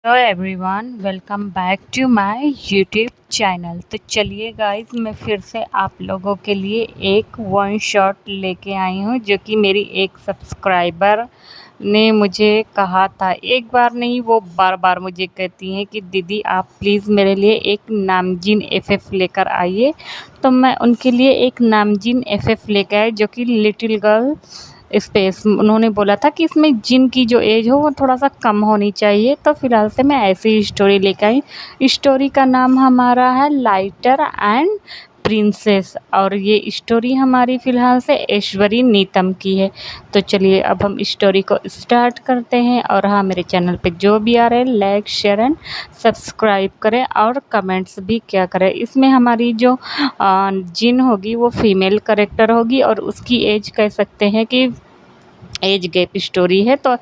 Hello everyone, welcome back to my YouTube channel. तो चलिए guys, मैं फिर से आप लोगों के लिए एक वन शॉट लेके आई हूँ जो कि मेरी एक सब्सक्राइबर ने मुझे कहा था। एक बार नहीं, वो बार बार मुझे कहती हैं कि दीदी आप प्लीज़ मेरे लिए एक नामजीन एफएफ लेकर आइए। तो मैं उनके लिए एक नामजीन एफएफ लेकर आई जो कि लिटिल गर्ल स्पेस। उन्होंने बोला था कि इसमें जिन की जो एज हो वो थोड़ा सा कम होनी चाहिए। तो फ़िलहाल से मैं ऐसी स्टोरी लेकर आई। स्टोरी का नाम हमारा है लाइटर एंड प्रिंसेस, और ये स्टोरी हमारी फ़िलहाल से ऐश्वरी नीतम की है। तो चलिए अब हम स्टोरी को स्टार्ट करते हैं। और हाँ, मेरे चैनल पे जो भी आ रहे हैं लाइक शेयर एंड सब्सक्राइब करें और कमेंट्स भी क्या करें। इसमें हमारी जो जिन होगी वो फीमेल करेक्टर होगी और उसकी एज कह सकते हैं कि एज गैप स्टोरी है। तो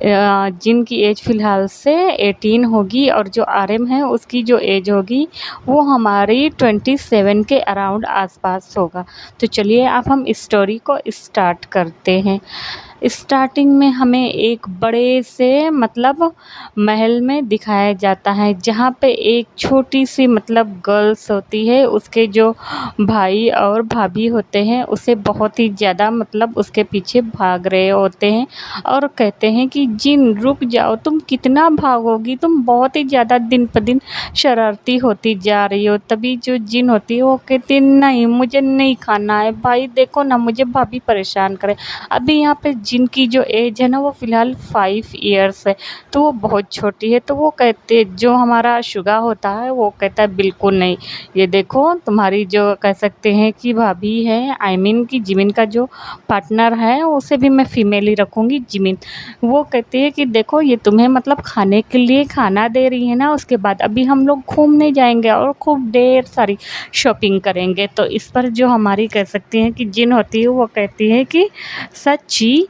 जिनकी एज फ़िलहाल से 18 होगी और जो आरएम है उसकी जो एज होगी वो हमारी 27 के अराउंड आसपास होगा। तो चलिए अब हम स्टोरी को स्टार्ट करते हैं। स्टार्टिंग में हमें एक बड़े से मतलब महल में दिखाया जाता है जहाँ पे एक छोटी सी मतलब गर्ल्स होती है। उसके जो भाई और भाभी होते हैं उसे बहुत ही ज़्यादा मतलब उसके पीछे भाग रहे होते हैं और कहते हैं कि जिन रुक जाओ, तुम कितना भागोगी, तुम बहुत ही ज़्यादा दिन पर दिन शरारती होती जा रही हो। तभी जो जिन होती है वो कहती है नहीं मुझे नहीं खाना है, भाई देखो ना मुझे भाभी परेशान करे। अभी यहाँ पे जिनकी जो एज है ना वो फ़िलहाल 5 इयर्स है, तो वो बहुत छोटी है। तो वो कहते जो हमारा शुगा होता है वो कहता है बिल्कुल नहीं, ये देखो तुम्हारी जो कह सकते हैं कि भाभी है, आई मीन कि जिमिन का जो पार्टनर है उसे भी मैं फ़ीमेल ही रखूँगी, जिमिन। वो कहती है कि देखो ये तुम्हें मतलब खाने के लिए खाना दे रही है ना, उसके बाद अभी हम लोग घूमने जाएंगे और खूब ढेर सारी शॉपिंग करेंगे। तो इस पर जो हमारी कह सकती हैं कि जिन होती है वो कहती है कि सच्ची।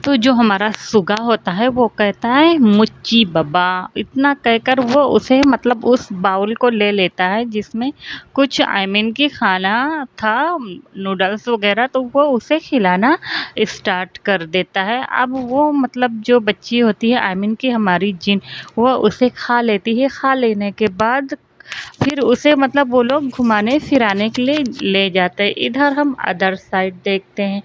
तो जो हमारा सुगा होता है वो कहता है मुच्ची बाबा। इतना कहकर वो उसे मतलब उस बाउल को ले लेता है जिसमें कुछ आई मीन की खाना था, नूडल्स वगैरह। तो वो उसे खिलाना स्टार्ट कर देता है। अब वो मतलब जो बच्ची होती है आई मीन की हमारी जिन, वो उसे खा लेती है। खा लेने के बाद फिर उसे मतलब वो लोग घुमाने फिराने के लिए ले जाते हैं। इधर हम अदर साइड देखते हैं।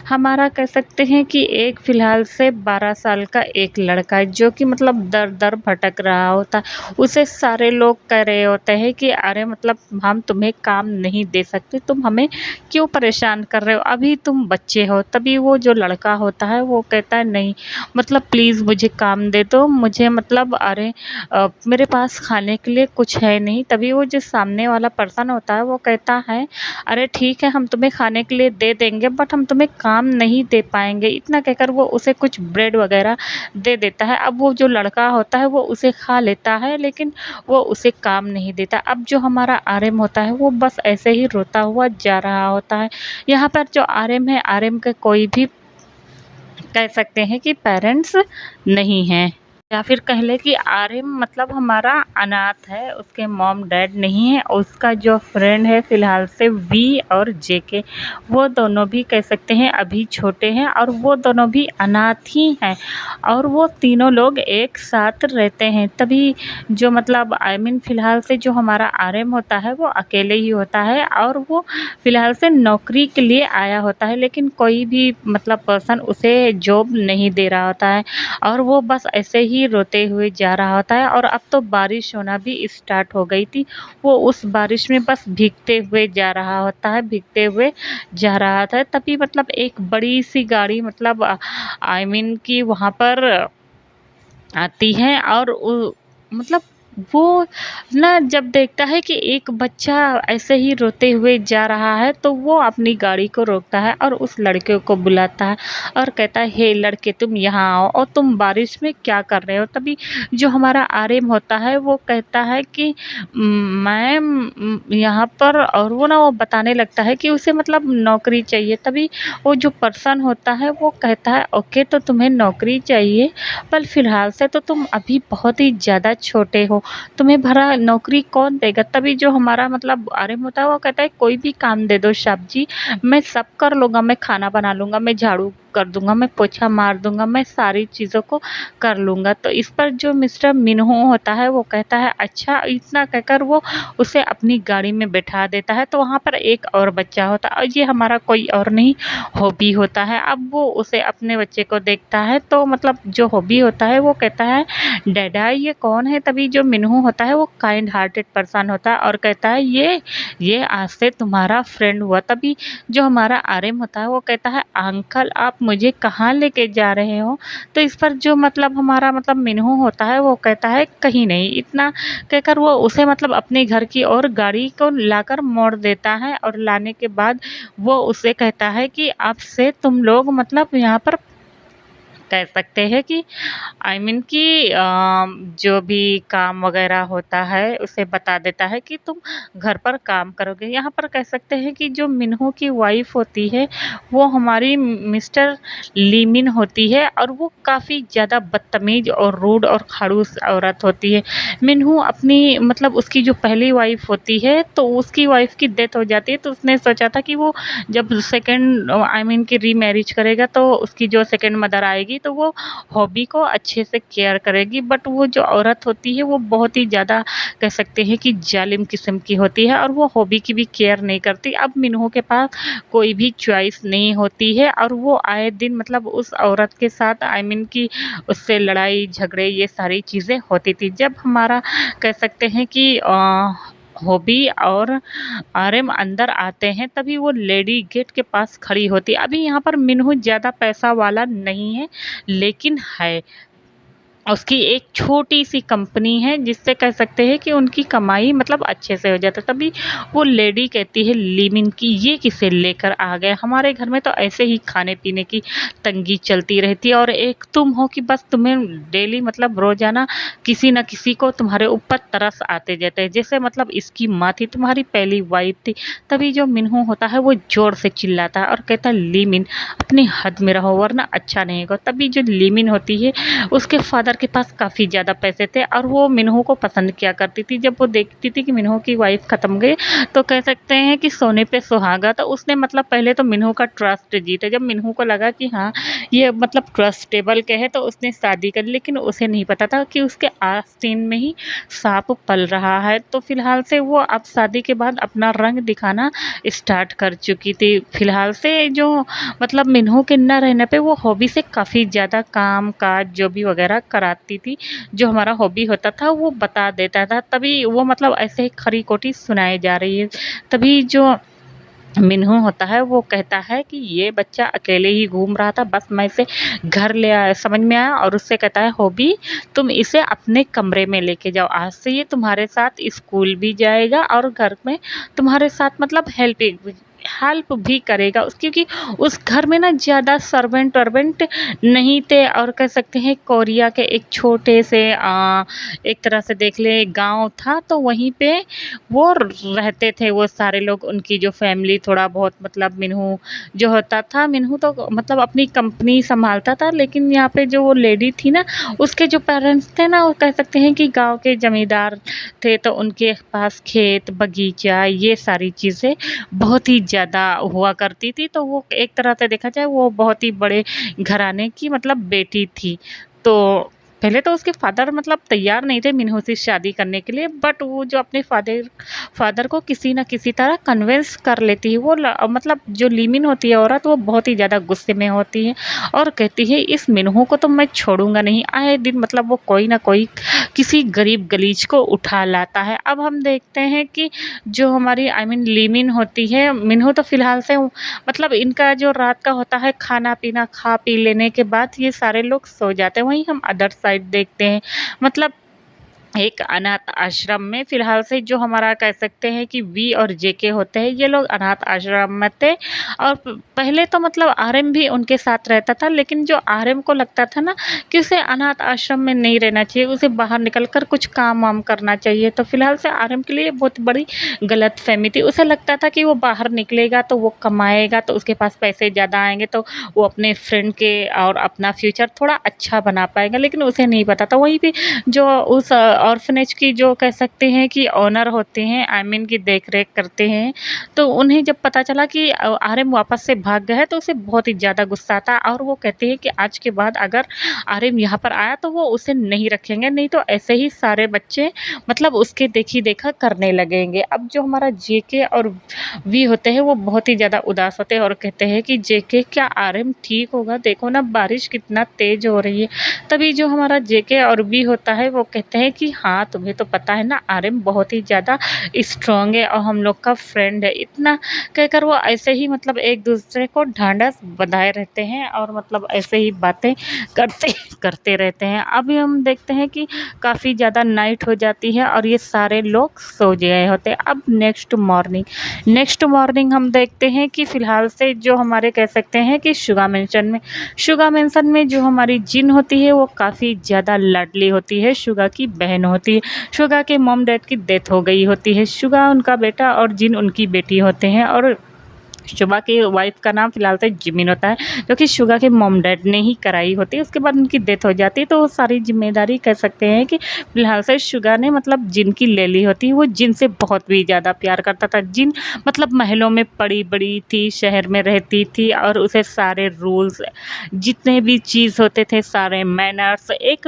हमारा कह सकते हैं कि एक फ़िलहाल से 12 साल का एक लड़का है जो कि मतलब दर दर भटक रहा होता है। उसे सारे लोग कह रहे होते हैं कि अरे मतलब हम तुम्हें काम नहीं दे सकते, तुम हमें क्यों परेशान कर रहे हो, अभी तुम बच्चे हो। तभी वो जो लड़का होता है वो कहता है नहीं मतलब प्लीज़ मुझे काम दे दो, मुझे मतलब अरे मेरे पास खाने के लिए कुछ है नहीं। तभी वो जो सामने वाला पर्सन होता है वो कहता है अरे ठीक है हम तुम्हें खाने के लिए दे देंगे बट हम तुम्हें काम नहीं दे पाएंगे। इतना कहकर वो उसे कुछ ब्रेड वगैरह दे देता है। अब वो जो लड़का होता है वो उसे खा लेता है लेकिन वो उसे काम नहीं देता। अब जो हमारा आरएम होता है वो बस ऐसे ही रोता हुआ जा रहा होता है। यहाँ पर जो आरएम है, आरएम के कोई भी कह सकते हैं कि पेरेंट्स नहीं हैं, या फिर कह ले कि आर्यन मतलब हमारा अनाथ है, उसके मॉम डैड नहीं है। उसका जो फ्रेंड है फ़िलहाल से वी और जेके, वो दोनों भी कह सकते हैं अभी छोटे हैं और वो दोनों भी अनाथ ही हैं और वो तीनों लोग एक साथ रहते हैं। तभी जो मतलब आई मीन फ़िलहाल से जो हमारा आर्यन होता है वो अकेले ही होता है और वो फ़िलहाल से नौकरी के लिए आया होता है लेकिन कोई भी मतलब पर्सन उसे जॉब नहीं दे रहा होता है और वो बस ऐसे ही रोते हुए जा रहा होता है। और अब तो बारिश होना भी स्टार्ट हो गई थी। वो उस बारिश में बस भीगते हुए जा रहा होता है, भीगते हुए जा रहा था। तभी मतलब एक बड़ी सी गाड़ी मतलब आई मीन कि वहाँ पर आती है और मतलब वो ना जब देखता है कि एक बच्चा ऐसे ही रोते हुए जा रहा है तो वो अपनी गाड़ी को रोकता है और उस लड़के को बुलाता है और कहता है हे लड़के तुम यहाँ आओ और तुम बारिश में क्या कर रहे हो। तभी जो हमारा आर्यन होता है वो कहता है कि मैम यहाँ पर, और वो ना वो बताने लगता है कि उसे मतलब नौकरी चाहिए। तभी वो जो पर्सन होता है वो कहता है ओके तो तुम्हें नौकरी चाहिए पर फ़िलहाल से तो तुम अभी बहुत ही ज़्यादा छोटे हो, तुम्हें भला नौकरी कौन देगा। तभी जो हमारा मतलब आर्यन होता है वो कहता है कोई भी काम दे दो साहब जी, मैं सब कर लूँगा, मैं खाना बना लूँगा, मैं झाड़ू कर दूँगा, मैं पोछा मार दूँगा, मैं सारी चीज़ों को कर लूँगा। तो इस पर जो मिस्टर मिन्हू होता है वो कहता है अच्छा, इतना कहकर वो उसे अपनी गाड़ी में बैठा देता है। तो वहाँ पर एक और बच्चा होता है और ये हमारा कोई और नहीं हॉबी होता है। अब वो उसे अपने बच्चे को देखता है तो मतलब जो हॉबी होता है वो कहता है डैडा ये कौन है? तभी जो मिन्हू होता है वो काइंड हार्टेड पर्सन होता है और कहता है ये आज से तुम्हारा फ्रेंड हुआ। तभी जो हमारा आर्यन होता है वो कहता है अंकल आप मुझे कहाँ लेके जा रहे हो? तो इस पर जो मतलब हमारा मतलब मिन्हू होता है वो कहता है कहीं नहीं। इतना कहकर वो उसे मतलब अपने घर की ओर गाड़ी को लाकर मोड़ देता है और लाने के बाद वो उसे कहता है कि अब से तुम लोग मतलब यहाँ पर कह सकते हैं कि कि जो भी काम वगैरह होता है उसे बता देता है कि तुम घर पर काम करोगे। यहाँ पर कह सकते हैं कि जो मिन्हू की वाइफ़ होती है वो हमारी मिस्टर लीमिन होती है और वो काफ़ी ज़्यादा बदतमीज़ और रूड और खड़ूस औरत होती है। मिन्हू अपनी मतलब उसकी जो पहली वाइफ़ होती है तो उसकी वाइफ़ की डेथ हो जाती है तो उसने सोचा था कि वो जब सेकंड कि रीमैरिज करेगा तो उसकी जो सेकंड मदर आएगी तो वो हॉबी को अच्छे से केयर करेगी। बट वो जो औरत होती है वो बहुत ही ज़्यादा कह सकते हैं कि जालिम किस्म की होती है और वो हॉबी की भी केयर नहीं करती। अब मिन्हू के पास कोई भी चॉइस नहीं होती है और वो आए दिन मतलब उस औरत के साथ कि उससे लड़ाई झगड़े ये सारी चीज़ें होती थी। जब हमारा कह सकते हैं कि हॉबी और आर्यन अंदर आते हैं तभी वो लेडी गेट के पास खड़ी होती है। अभी यहाँ पर मिन्हू ज़्यादा पैसा वाला नहीं है लेकिन है। उसकी एक छोटी-सी कंपनी है जिससे कह सकते हैं कि उनकी कमाई मतलब अच्छे से हो जाता है। तभी वो लेडी कहती है लीमिन कि ये किसे लेकर आ गए? हमारे घर में तो ऐसे ही खाने-पीने की तंगी चलती रहती है और एक तुम हो कि बस तुम्हें डेली मतलब रोज़ाना किसी न किसी को तुम्हारे ऊपर तरस आते जाते हैं। जैसे मतलब इसकी माँ थी, तुम्हारी पहली वाइफ़ थी। तभी जो मिन्हू होता है वो ज़ोर से चिल्लाता है और कहता है लीमिन अपनी हद में रहो वरना अच्छा नहीं होगा। तभी जो लीमिन होती है उसके फादर के पास काफ़ी ज़्यादा पैसे थे और वो मिन्हू को पसंद किया करती थी। जब वो देखती थी कि मिन्हू की वाइफ़ ख़त्म गई तो कह सकते हैं कि सोने पे सुहागा। तो उसने मतलब पहले तो मिन्हू का ट्रस्ट जीता। जब मिन्हू को लगा कि हाँ, ये मतलब ट्रस्टेबल के है तो उसने शादी कर ली। लेकिन उसे नहीं पता था कि उसके आस्तीन में ही साँप पल रहा है। तो फ़िलहाल से वो अब शादी के बाद अपना रंग दिखाना स्टार्ट कर चुकी थी। फ़िलहाल से जो मतलब मिन्हू के ना रहने पे वो हॉबी से काफ़ी ज़्यादा काम-काज जो भी वगैरह कराती थी। जो हमारा हॉबी होता था वो बता देता था। तभी वो मतलब ऐसे ही खरी-खोटी सुनाई जा रही है। तभी जो मिन्हू होता है वो कहता है कि ये बच्चा अकेले ही घूम रहा था, बस मैं इसे घर ले आया, समझ में आया। और उससे कहता है हॉबी तुम इसे अपने कमरे में लेके जाओ, आज से ये तुम्हारे साथ स्कूल भी जाएगा और घर में तुम्हारे साथ मतलब हेल्प भी करेगा क्योंकि उस घर में ना ज़्यादा सर्वेंट वर्वेंट नहीं थे और कह सकते हैं कोरिया के एक छोटे से एक तरह से देख ले गांव था तो वहीं पे वो रहते थे वो सारे लोग। उनकी जो फैमिली थोड़ा बहुत मतलब मिन्हू जो होता था, मिन्हू तो मतलब अपनी कंपनी संभालता था लेकिन यहाँ पे जो वो लेडी थी ना उसके जो पेरेंट्स थे ना वो कह सकते हैं कि गांव के जमींदार थे तो उनके पास खेत बगीचा ये सारी चीज़ें बहुत ही ज़्यादा हुआ करती थी। तो वो एक तरह से देखा जाए वो बहुत ही बड़े घराने की मतलब बेटी थी। तो पहले तो उसके फादर मतलब तैयार नहीं थे मिन्हू से शादी करने के लिए बट वो जो अपने फादर को किसी न किसी तरह कन्विंस कर लेती है। वो मतलब जो लीमिन होती है औरत वो बहुत ही ज़्यादा गुस्से में होती है और कहती है इस मिन्हू को तो मैं छोड़ूंगा नहीं। आए दिन मतलब वो कोई ना कोई किसी गरीब गलीज को उठा लाता है। अब हम देखते हैं कि जो हमारी लीमिन होती है, मिन्हू तो फ़िलहाल से मतलब इनका जो रात का होता है खाना-पीना, खा पी लेने के बाद ये सारे लोग सो जाते हैं। वहीं हम अदर साइड देखते हैं मतलब एक अनाथ आश्रम में फ़िलहाल से जो हमारा कह सकते हैं कि वी और जेके होते हैं, ये लोग अनाथ आश्रम में थे और पहले तो मतलब आर्यन भी उनके साथ रहता था लेकिन जो आर्यन को लगता था ना कि उसे अनाथ आश्रम में नहीं रहना चाहिए, उसे बाहर निकल कर कुछ काम वाम करना चाहिए। तो फ़िलहाल से आर्यन के लिए बहुत बड़ी गलतफ़हमी थी। उसे लगता था कि वो बाहर निकलेगा तो वो कमाएगा तो उसके पास पैसे ज़्यादा आएँगे तो वो अपने फ्रेंड के और अपना फ्यूचर थोड़ा अच्छा बना पाएगा, लेकिन उसे नहीं पता था। वहीं पे जो उस ऑर्फनेज की जो कह सकते हैं कि ओनर होते हैं, आई मीन की देख-रेख करते हैं, तो उन्हें जब पता चला कि आर्यन वापस से भाग गया है तो उसे बहुत ही ज़्यादा गुस्सा आता है और वो कहते हैं कि आज के बाद अगर आर्यन यहाँ पर आया तो वो उसे नहीं रखेंगे, नहीं तो ऐसे ही सारे बच्चे मतलब उसके देखी-देखा करने लगेंगे। अब जो हमारा जेके और वी होते हैं वो बहुत ही ज़्यादा उदास होते हैं और कहते हैं कि जेके क्या आर्यन ठीक होगा? देखो ना बारिश कितना तेज़ हो रही है। तभी जो हमारा जेके और वी होता है वो कहते हैं कि हाँ, तुम्हें तो पता है ना आर्यन बहुत ही ज़्यादा स्ट्रॉन्ग है और हम लोग का फ्रेंड है। इतना कहकर वो ऐसे ही मतलब एक-दूसरे को ढाँढस बँधाए रहते हैं और मतलब ऐसे ही बातें करते करते रहते हैं। अभी हम देखते हैं कि काफ़ी ज़्यादा नाइट हो जाती है और ये सारे लोग सो गए होते हैं। अब नेक्स्ट मॉर्निंग हम देखते हैं कि फ़िलहाल से जो हमारे कह सकते हैं कि शुगा मेंशन में जो हमारी जिन होती है वो काफ़ी ज़्यादा लाडली होती है, शुगा की बहन होती है। शुगा के मॉम डैड की डेथ हो गई होती है। शुगा उनका बेटा और जिन उनकी बेटी होते हैं और शुगा की वाइफ का नाम फ़िलहाल से जिमिन होता है, जो कि शुगा के मॉम डैड ने ही कराई होती है। उसके बाद उनकी डेथ हो जाती है तो वो सारी ज़िम्मेदारी कह सकते हैं कि फ़िलहाल से शुगा ने मतलब जिन की ले ली होती है। वो जिन से बहुत भी ज़्यादा प्यार करता था। जिन मतलब महलों में पड़ी-बड़ी थी, शहर में रहती थी और उसे सारे रूल्स जितने भी चीज़ होते थे, सारे मैनर्स एक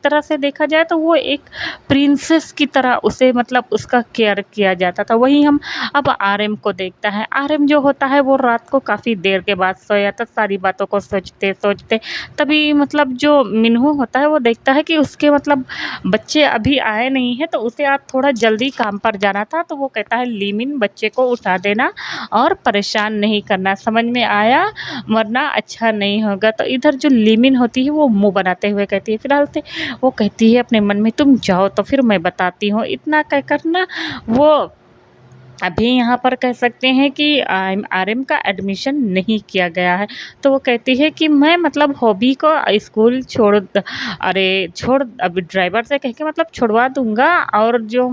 तरह से देखा जाए तो वो एक प्रिंसेस की तरह उसे मतलब उसका केयर किया जाता था। वहीं हम अब आरएम को देखता है। आरएम जो होता है वो रात को काफ़ी देर के बाद सोया था, सारी बातों को सोचते-सोचते। तभी मतलब जो मिन्हू होता है वो देखता है कि उसके मतलब बच्चे अभी आए नहीं हैं, तो उसे आज थोड़ा जल्दी काम पर जाना था। तो वो कहता है लीमिन बच्चे को उठा देना और परेशान नहीं करना, समझ में आया? वरना अच्छा नहीं होगा। तो इधर जो लीमिन होती है वो मुँह बनाते हुए कहती है, फ़िलहाल से वो कहती है अपने मन में तुम जाओ तो फिर मैं बताती हूँ। इतना कहकर ना वो अभी यहाँ पर कह सकते हैं कि आरएम का एडमिशन नहीं किया गया है। तो वो कहती है कि मैं मतलब हॉबी को स्कूल छोड़ अब ड्राइवर से कह के मतलब छुड़वा दूँगा और जो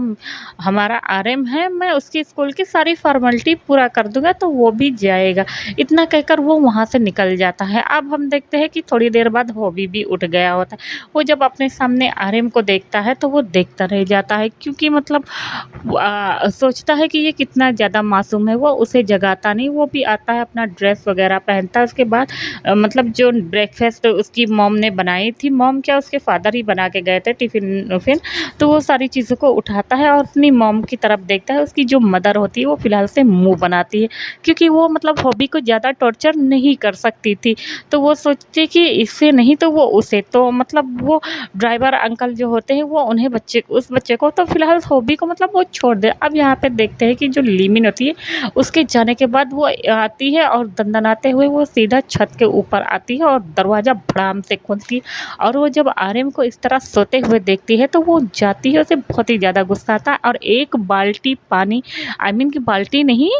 हमारा आरएम है मैं उसकी स्कूल की सारी फ़ॉर्मेलिटी पूरा कर दूँगा तो वो भी जाएगा। इतना कहकर वो वहाँ से निकल जाता है। अब हम देखते हैं कि थोड़ी देर बाद हॉबी भी उठ गया होता है। वो जब अपने सामने आरएम को देखता है तो वो देखता रह जाता है, क्योंकि मतलब सोचता है कि ये कितना ज़्यादा मासूम है। वो उसे जगाता नहीं, वो भी आता है अपना ड्रेस वगैरह पहनता है। उसके बाद मतलब जो ब्रेकफास्ट उसकी मॉम ने बनाई थी, मॉम क्या उसके फादर ही बना के गए थे टिफ़िन, तो वो सारी चीज़ों को उठाता है और अपनी मॉम की तरफ देखता है। उसकी जो मदर होती है वो फ़िलहाल से मुँह बनाती है, क्योंकि वो मतलब हॉबी को ज़्यादा टॉर्चर नहीं कर सकती थी। तो वो सोचती कि इससे नहीं तो वो उसे, तो मतलब वो ड्राइवर अंकल जो होते हैं वो उन्हें उस बच्चे को तो फ़िलहाल हॉबी को मतलब वो छोड़ दे। अब यहाँ पे देखते हैं कि जो लीमिन होती है उसके जाने के बाद वो आती है और दंदनाते हुए वो सीधा छत के ऊपर आती है और दरवाज़ा भड़ाम से खोलती है। और वो जब आरएम को इस तरह सोते हुए देखती है तो वो जाती है, उसे बहुत ही ज़्यादा गुस्सा आता है और एक बाल्टी पानी, आई मीन कि बाल्टी नहीं,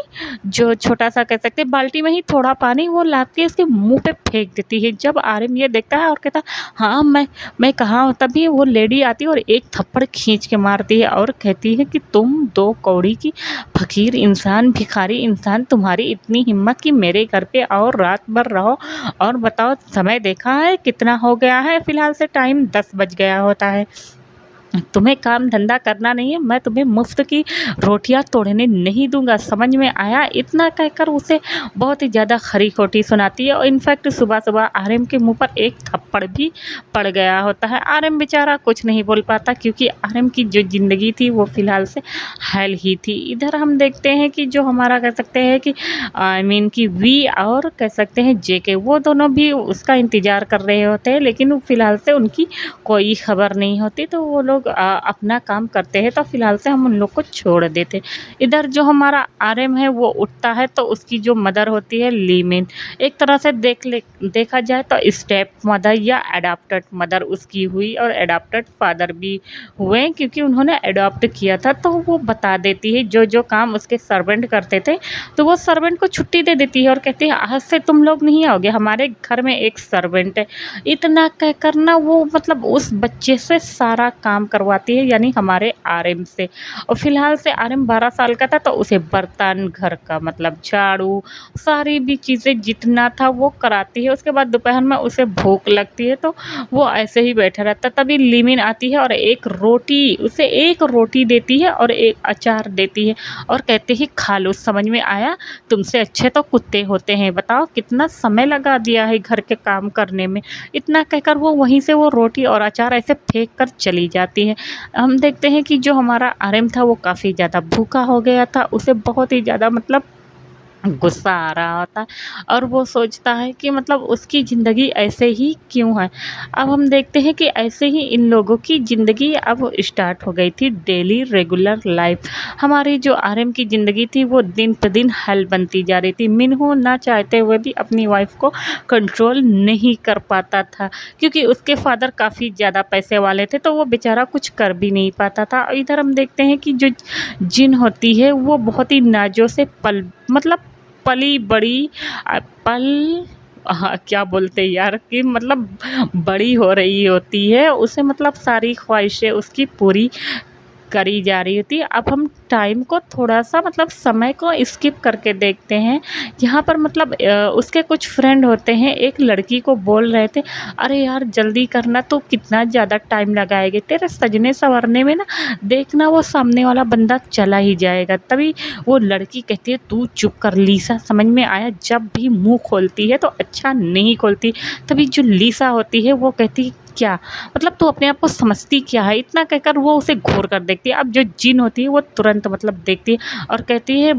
जो छोटा सा कह सकते हैं बाल्टी में ही थोड़ा पानी, वो ला के उसके मुँह पे फेंक देती है। जब आरएम ये देखता है और कहता हाँ मैं कहाँ हूँ, तभी वो लेडी आती है और एक थप्पड़ खींच के मारती है और कहती है कि तुम दो कौड़ी की फ़कीर इंसान, भिखारी इंसान, तुम्हारी इतनी हिम्मत कि मेरे घर पे आओ, रात भर रहो और बताओ समय देखा है कितना हो गया है? फ़िलहाल से टाइम 10 बज गया होता है। तुम्हें काम धंधा करना नहीं है, मैं तुम्हें मुफ्त की रोटियां तोड़ने नहीं दूंगा, समझ में आया? इतना कहकर उसे बहुत ही ज़्यादा खरी-खोटी सुनाती है और इनफैक्ट सुबह-सुबह आरएम के मुंह पर एक थप्पड़ भी पड़ गया होता है। आरएम बेचारा कुछ नहीं बोल पाता, क्योंकि आरएम की जो ज़िंदगी थी वो फ़िलहाल से हेल ही थी। इधर हम देखते हैं कि जो हमारा कह सकते हैं कि आई मीन कि वी और कह सकते हैं जेके, वो दोनों भी उसका इंतज़ार कर रहे होते हैं, लेकिन फ़िलहाल से उनकी कोई खबर नहीं होती। तो वो लोग अपना काम करते हैं, तो फ़िलहाल से हम उन लोग को छोड़ देते। इधर जो हमारा आरएम है वो उठता है तो उसकी जो मदर होती है लीमिन, एक तरह से देखा जाए तो स्टेप मदर या एडॉप्टेड मदर उसकी हुई और एडॉप्टेड फादर भी हुए, क्योंकि उन्होंने एडॉप्ट किया था। तो वो बता देती है जो काम उसके सर्वेंट करते थे, तो वो सर्वेंट को छुट्टी दे देती है और कहती है आज से तुम लोग नहीं आओगे, हमारे घर में एक सर्वेंट है। इतना कहकर ना वो मतलब उस बच्चे से सारा काम करवाती है, यानी हमारे आरएम से। और फ़िलहाल से आरएम 12 साल का था, तो उसे बर्तन, घर का मतलब झाड़ू, सारी भी चीज़ें जितना था वो कराती है। उसके बाद दोपहर में उसे भूख लगती है तो वो ऐसे ही बैठा रहता है। तभी लिमिन आती है और उसे एक रोटी देती है और एक अचार देती है और कहती है खा लो, समझ में आया? तुमसे अच्छे तो कुत्ते होते हैं। बताओ कितना समय लगा दिया है घर के काम करने में। इतना कहकर वो वहीं से वो रोटी और अचार ऐसे फेंक कर चली जाती है। हम देखते हैं कि जो हमारा आरएम था वो काफ़ी ज़्यादा भूखा हो गया था। उसे बहुत ही ज़्यादा मतलब गुस्सा आ रहा होता है और वो सोचता है कि मतलब उसकी ज़िंदगी ऐसे ही क्यों है। अब हम देखते हैं कि ऐसे ही इन लोगों की ज़िंदगी अब स्टार्ट हो गई थी, डेली रेगुलर लाइफ। हमारी जो आरएम की ज़िंदगी थी वो दिन पर दिन हल बनती जा रही थी। मिन्हू ना चाहते हुए भी अपनी वाइफ को कंट्रोल नहीं कर पाता था, क्योंकि उसके फादर काफ़ी ज़्यादा पैसे वाले थे, तो वो बेचारा कुछ कर भी नहीं पाता था। इधर हम देखते हैं कि जो जिन होती है वो बहुत ही नाज़ों से पली बड़ी पल हाँ, क्या बोलते हैं यार कि मतलब बड़ी हो रही होती है। उसे मतलब सारी ख्वाहिशें उसकी पूरी करी जा रही होती है। अब हम टाइम को थोड़ा-सा मतलब समय को स्किप करके देखते हैं। यहाँ पर मतलब उसके कुछ फ्रेंड होते हैं, एक लड़की को बोल रहे थे, "अरे यार जल्दी करना, तू कितना ज़्यादा टाइम लगाएगी, तेरे सजने-संवरने में ना देखना वो सामने वाला बंदा चला ही जाएगा।" तभी वो लड़की कहती है, "तू चुप कर लीसा, समझ में आया? जब भी मुँह खोलती है तो अच्छा नहीं खोलती।" तभी जो लीसा होती है वो कहती है, "क्या? मतलब तू अपने आप को समझती क्या है?" इतना कहकर वो उसे घूर कर देखती है। अब जो जिन होती है वो तुरंत मतलब देखती है और कहती है,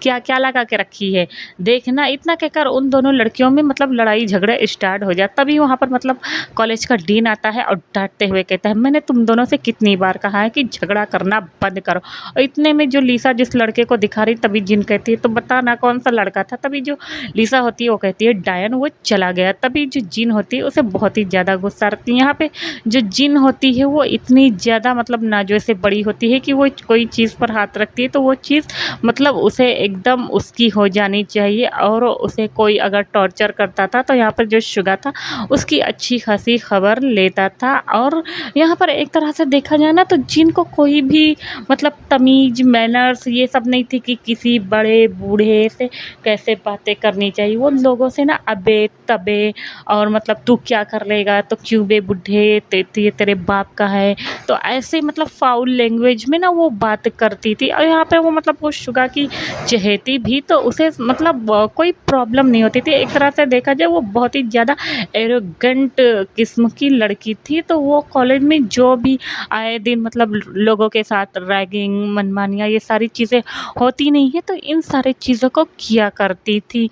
क्या-क्या लगा के रखी है, देखना। इतना कहकर उन दोनों लड़कियों में मतलब लड़ाई झगड़ा स्टार्ट हो जाता। तभी वहाँ पर मतलब कॉलेज का डीन आता है और डाँटते हुए कहता है, "मैंने तुम दोनों से कितनी बार कहा है कि झगड़ा करना बंद करो।" और इतने में जो लीसा जिस लड़के को दिखा रही, तभी जिन कहती है, "तो बता ना कौन-सा लड़का था?" तभी जो लीसा होती है वो कहती है, "डायन, वो चला गया।" तभी जो जिन होती है उसे बहुत ही ज़्यादा गुस्सा आती है। यहाँ पे जो जिन होती है वो इतनी ज़्यादा मतलब नाज़ों से बड़ी होती है कि वो कोई चीज़ पर हाथ रखती है तो वो चीज़ मतलब उसे एकदम उसकी हो जानी चाहिए। और उसे कोई अगर टॉर्चर करता था तो यहाँ पर जो शुगा था उसकी अच्छी खासी खबर लेता था। और यहाँ पर एक तरह से देखा जाए ना तो जिनको कोई भी मतलब तमीज़, मैनर्स ये सब नहीं थी कि किसी बड़े बूढ़े से कैसे बातें करनी चाहिए। वो लोगों से ना अबे तबे और मतलब तू क्या कर लेगा, तो क्यों बे बुड्ढे, ये तेरे बाप का है, तो ऐसे मतलब फाउल लैंग्वेज में ना वो बात करती थी। और यहाँ पे वो मतलब वो शुगा की चहेती भी, तो उसे मतलब कोई प्रॉब्लम नहीं होती थी। एक तरह से देखा जाए वो बहुत ही ज़्यादा एरोगेंट किस्म की लड़की थी। तो वो कॉलेज में जो भी आए दिन मतलब लोगों के साथ रैगिंग, मनमानियाँ, ये सारी चीज़ें होती नहीं है, तो इन सारी चीज़ों को किया करती थी।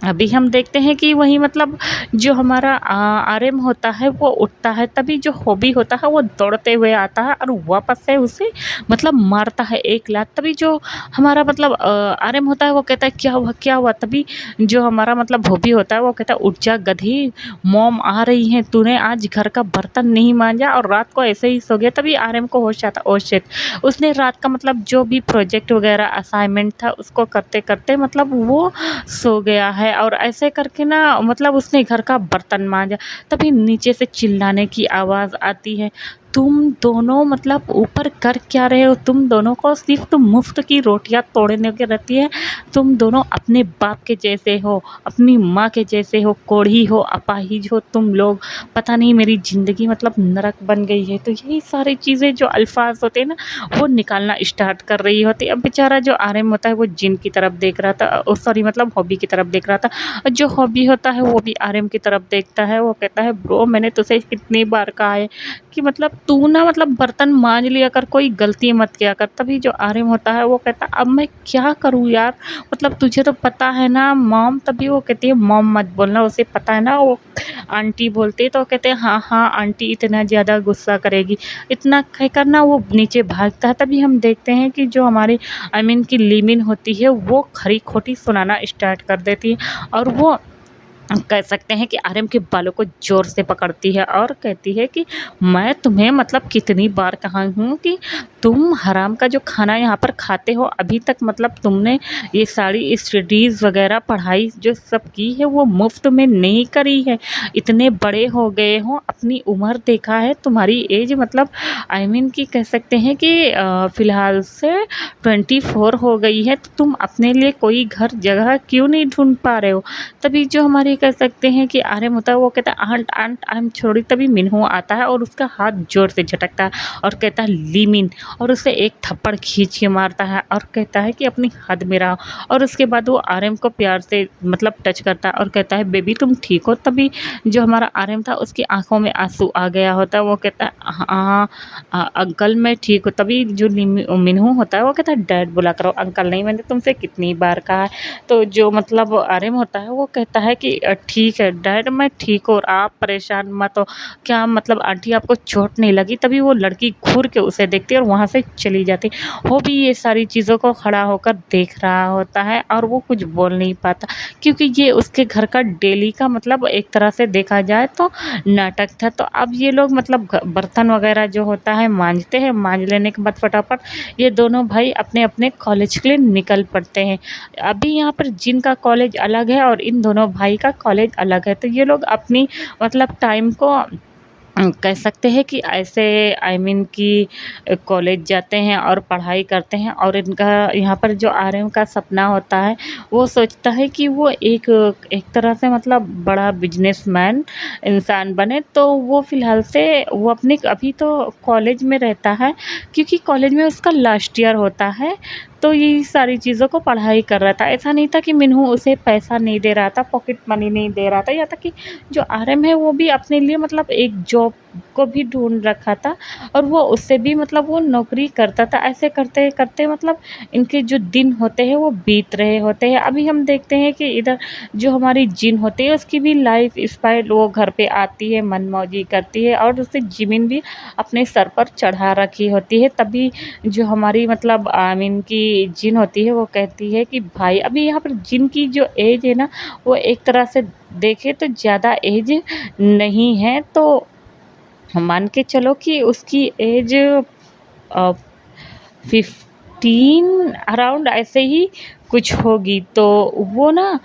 अभी हम देखते हैं कि वही मतलब जो हमारा आरएम होता है वो उठता है, तभी जो हॉबी होता है वो दौड़ते हुए आता है और वापस से उसे मतलब मारता है एक लात। तभी जो हमारा मतलब आरएम होता है वो कहता है, क्या हुआ क्या हुआ? तभी जो हमारा मतलब हॉबी होता है वो कहता है, उठ जा गधी, मॉम आ रही हैं, तूने आज घर का बर्तन नहीं मांजा और रात को ऐसे ही सो गया। तभी आरएम को होश आता, ओह शिट, उसने रात का मतलब जो भी प्रोजेक्ट वगैरह असाइनमेंट था उसको करते करते मतलब वो सो गया है। और ऐसे करके ना मतलब उसने घर का बर्तन मांजा। तभी नीचे से चिल्लाने की आवाज़ आती है, तुम दोनों मतलब ऊपर कर क्या रहे हो? तुम दोनों को सिर्फ तुम मुफ्त की रोटियां तोड़ने की रहती है। तुम दोनों अपने बाप के जैसे हो, अपनी माँ के जैसे हो, कोढ़ी हो, अपाहिज हो तुम लोग। पता नहीं मेरी ज़िंदगी मतलब नरक बन गई है। तो यही सारी चीज़ें जो अल्फाज होते हैं ना वो निकालना स्टार्ट कर रही होती। अब बेचारा जो आरएम होता है वो जिन की तरफ देख रहा था, सॉरी मतलब हॉबी की तरफ देख रहा था। और जो हॉबी होता है वो भी आरएम की तरफ देखता है। वो कहता है, ब्रो मैंने तुझसे कितनी बार कहा है कि मतलब तू ना मतलब बर्तन मांज लिया कर, कोई गलती मत किया कर। तभी जो आरएम होता है वो कहता है, अब मैं क्या करूँ यार, मतलब तुझे तो पता है ना मॉम। तभी वो कहती है, मॉम मत बोलना, उसे पता है ना वो आंटी बोलती है। तो कहते हैं, हाँ हाँ आंटी इतना ज़्यादा गुस्सा करेगी। इतना कहकर ना वो नीचे भागता है। तभी हम देखते हैं कि जो हमारी आई मीन की लिमिन होती है वो खरी खोटी सुनाना स्टार्ट कर देती है। और वो कह सकते हैं कि आर्यन के बालों को ज़ोर से पकड़ती है और कहती है कि मैं तुम्हें मतलब कितनी बार कहा हूँ कि तुम हराम का जो खाना यहाँ पर खाते हो, अभी तक मतलब तुमने ये सारी स्टडीज़ वग़ैरह पढ़ाई जो सब की है वो मुफ़्त में नहीं करी है। इतने बड़े हो गए हो, अपनी उम्र देखा है, तुम्हारी एज मतलब आई मीन कि कह सकते हैं कि फ़िलहाल से 24 हो गई है, तो तुम अपने लिए कोई घर जगह क्यों नहीं ढूँढ पा रहे हो? तभी जो हमारे कह सकते हैं कि आर्यन होता है वो कहता है aunt aunt I am sorry. तभी मिन्हो आता है और उसका हाथ ज़ोर से झटकता है और कहता है ली मिन, और उसे एक थप्पड़ खींच के मारता है और कहता है कि अपनी हद में रहो। और उसके बाद वो आर्यन को प्यार से मतलब टच करता है और कहता है बेबी तुम ठीक हो? तभी जो हमारा आर्यन था उसकी आँखों में आँसू आ गया होता है, वो कहता है हाँ अंकल मैं ठीक हूँ। तभी जो मिन्हो होता है वो कहता है डैड बुला करो, अंकल नहीं, मैंने तुमसे कितनी बार कहा है। तो जो मतलब आर्यन होता है वो कहता है कि ठीक है डैड मैं ठीक हूँ और आप परेशान मत हो, क्या मतलब आंटी आपको चोट नहीं लगी? तभी वो लड़की घूर के उसे देखती है और वहाँ से चली जाती। वो भी ये सारी चीज़ों को खड़ा होकर देख रहा होता है और वो कुछ बोल नहीं पाता, क्योंकि ये उसके घर का डेली का मतलब एक तरह से देखा जाए तो नाटक था। तो अब ये लोग मतलब बर्तन वगैरह जो होता है मांजते हैं, मांज लेने के बाद फटाफट ये दोनों भाई अपने अपने कॉलेज के लिए निकल पड़ते हैं। अभी यहाँ पर जिन का कॉलेज अलग है और इन दोनों भाई का कॉलेज अलग है, तो ये लोग अपनी मतलब टाइम को कह सकते हैं कि ऐसे आई मीन कि कॉलेज जाते हैं और पढ़ाई करते हैं। और इनका यहाँ पर जो आर्यन का सपना होता है वो सोचता है कि वो एक एक तरह से मतलब बड़ा बिजनेसमैन इंसान बने। तो वो फ़िलहाल से वो अपने अभी तो कॉलेज में रहता है, क्योंकि कॉलेज में उसका लास्ट ईयर होता है। तो ये सारी चीज़ों को पढ़ाई कर रहा था। ऐसा नहीं था कि मिन्हू उसे पैसा नहीं दे रहा था, पॉकेट मनी नहीं दे रहा था, यहाँ तक कि जो आर्यन है वो भी अपने लिए मतलब एक जॉब को भी ढूँढ रखा था और वो उससे भी मतलब वो नौकरी करता था। ऐसे करते-करते मतलब इनके जो दिन होते हैं वो बीत रहे होते हैं। अभी हम देखते हैं कि इधर जो हमारी जिन होती है उसकी भी लाइफ स्टाइल, वो घर पे आती है, मनमौजी करती है और उसे ज़मीन भी अपने सर पर चढ़ा रखी होती है। तभी जो हमारी मतलब आमीन की जिन होती है वो कहती है कि भाई, अभी यहाँ पर जिन की जो एज है ना वो एक तरह से देखें तो ज़्यादा एज नहीं है, तो मान के चलो कि उसकी एज 15 अराउंड ऐसे ही कुछ होगी। तो वो ना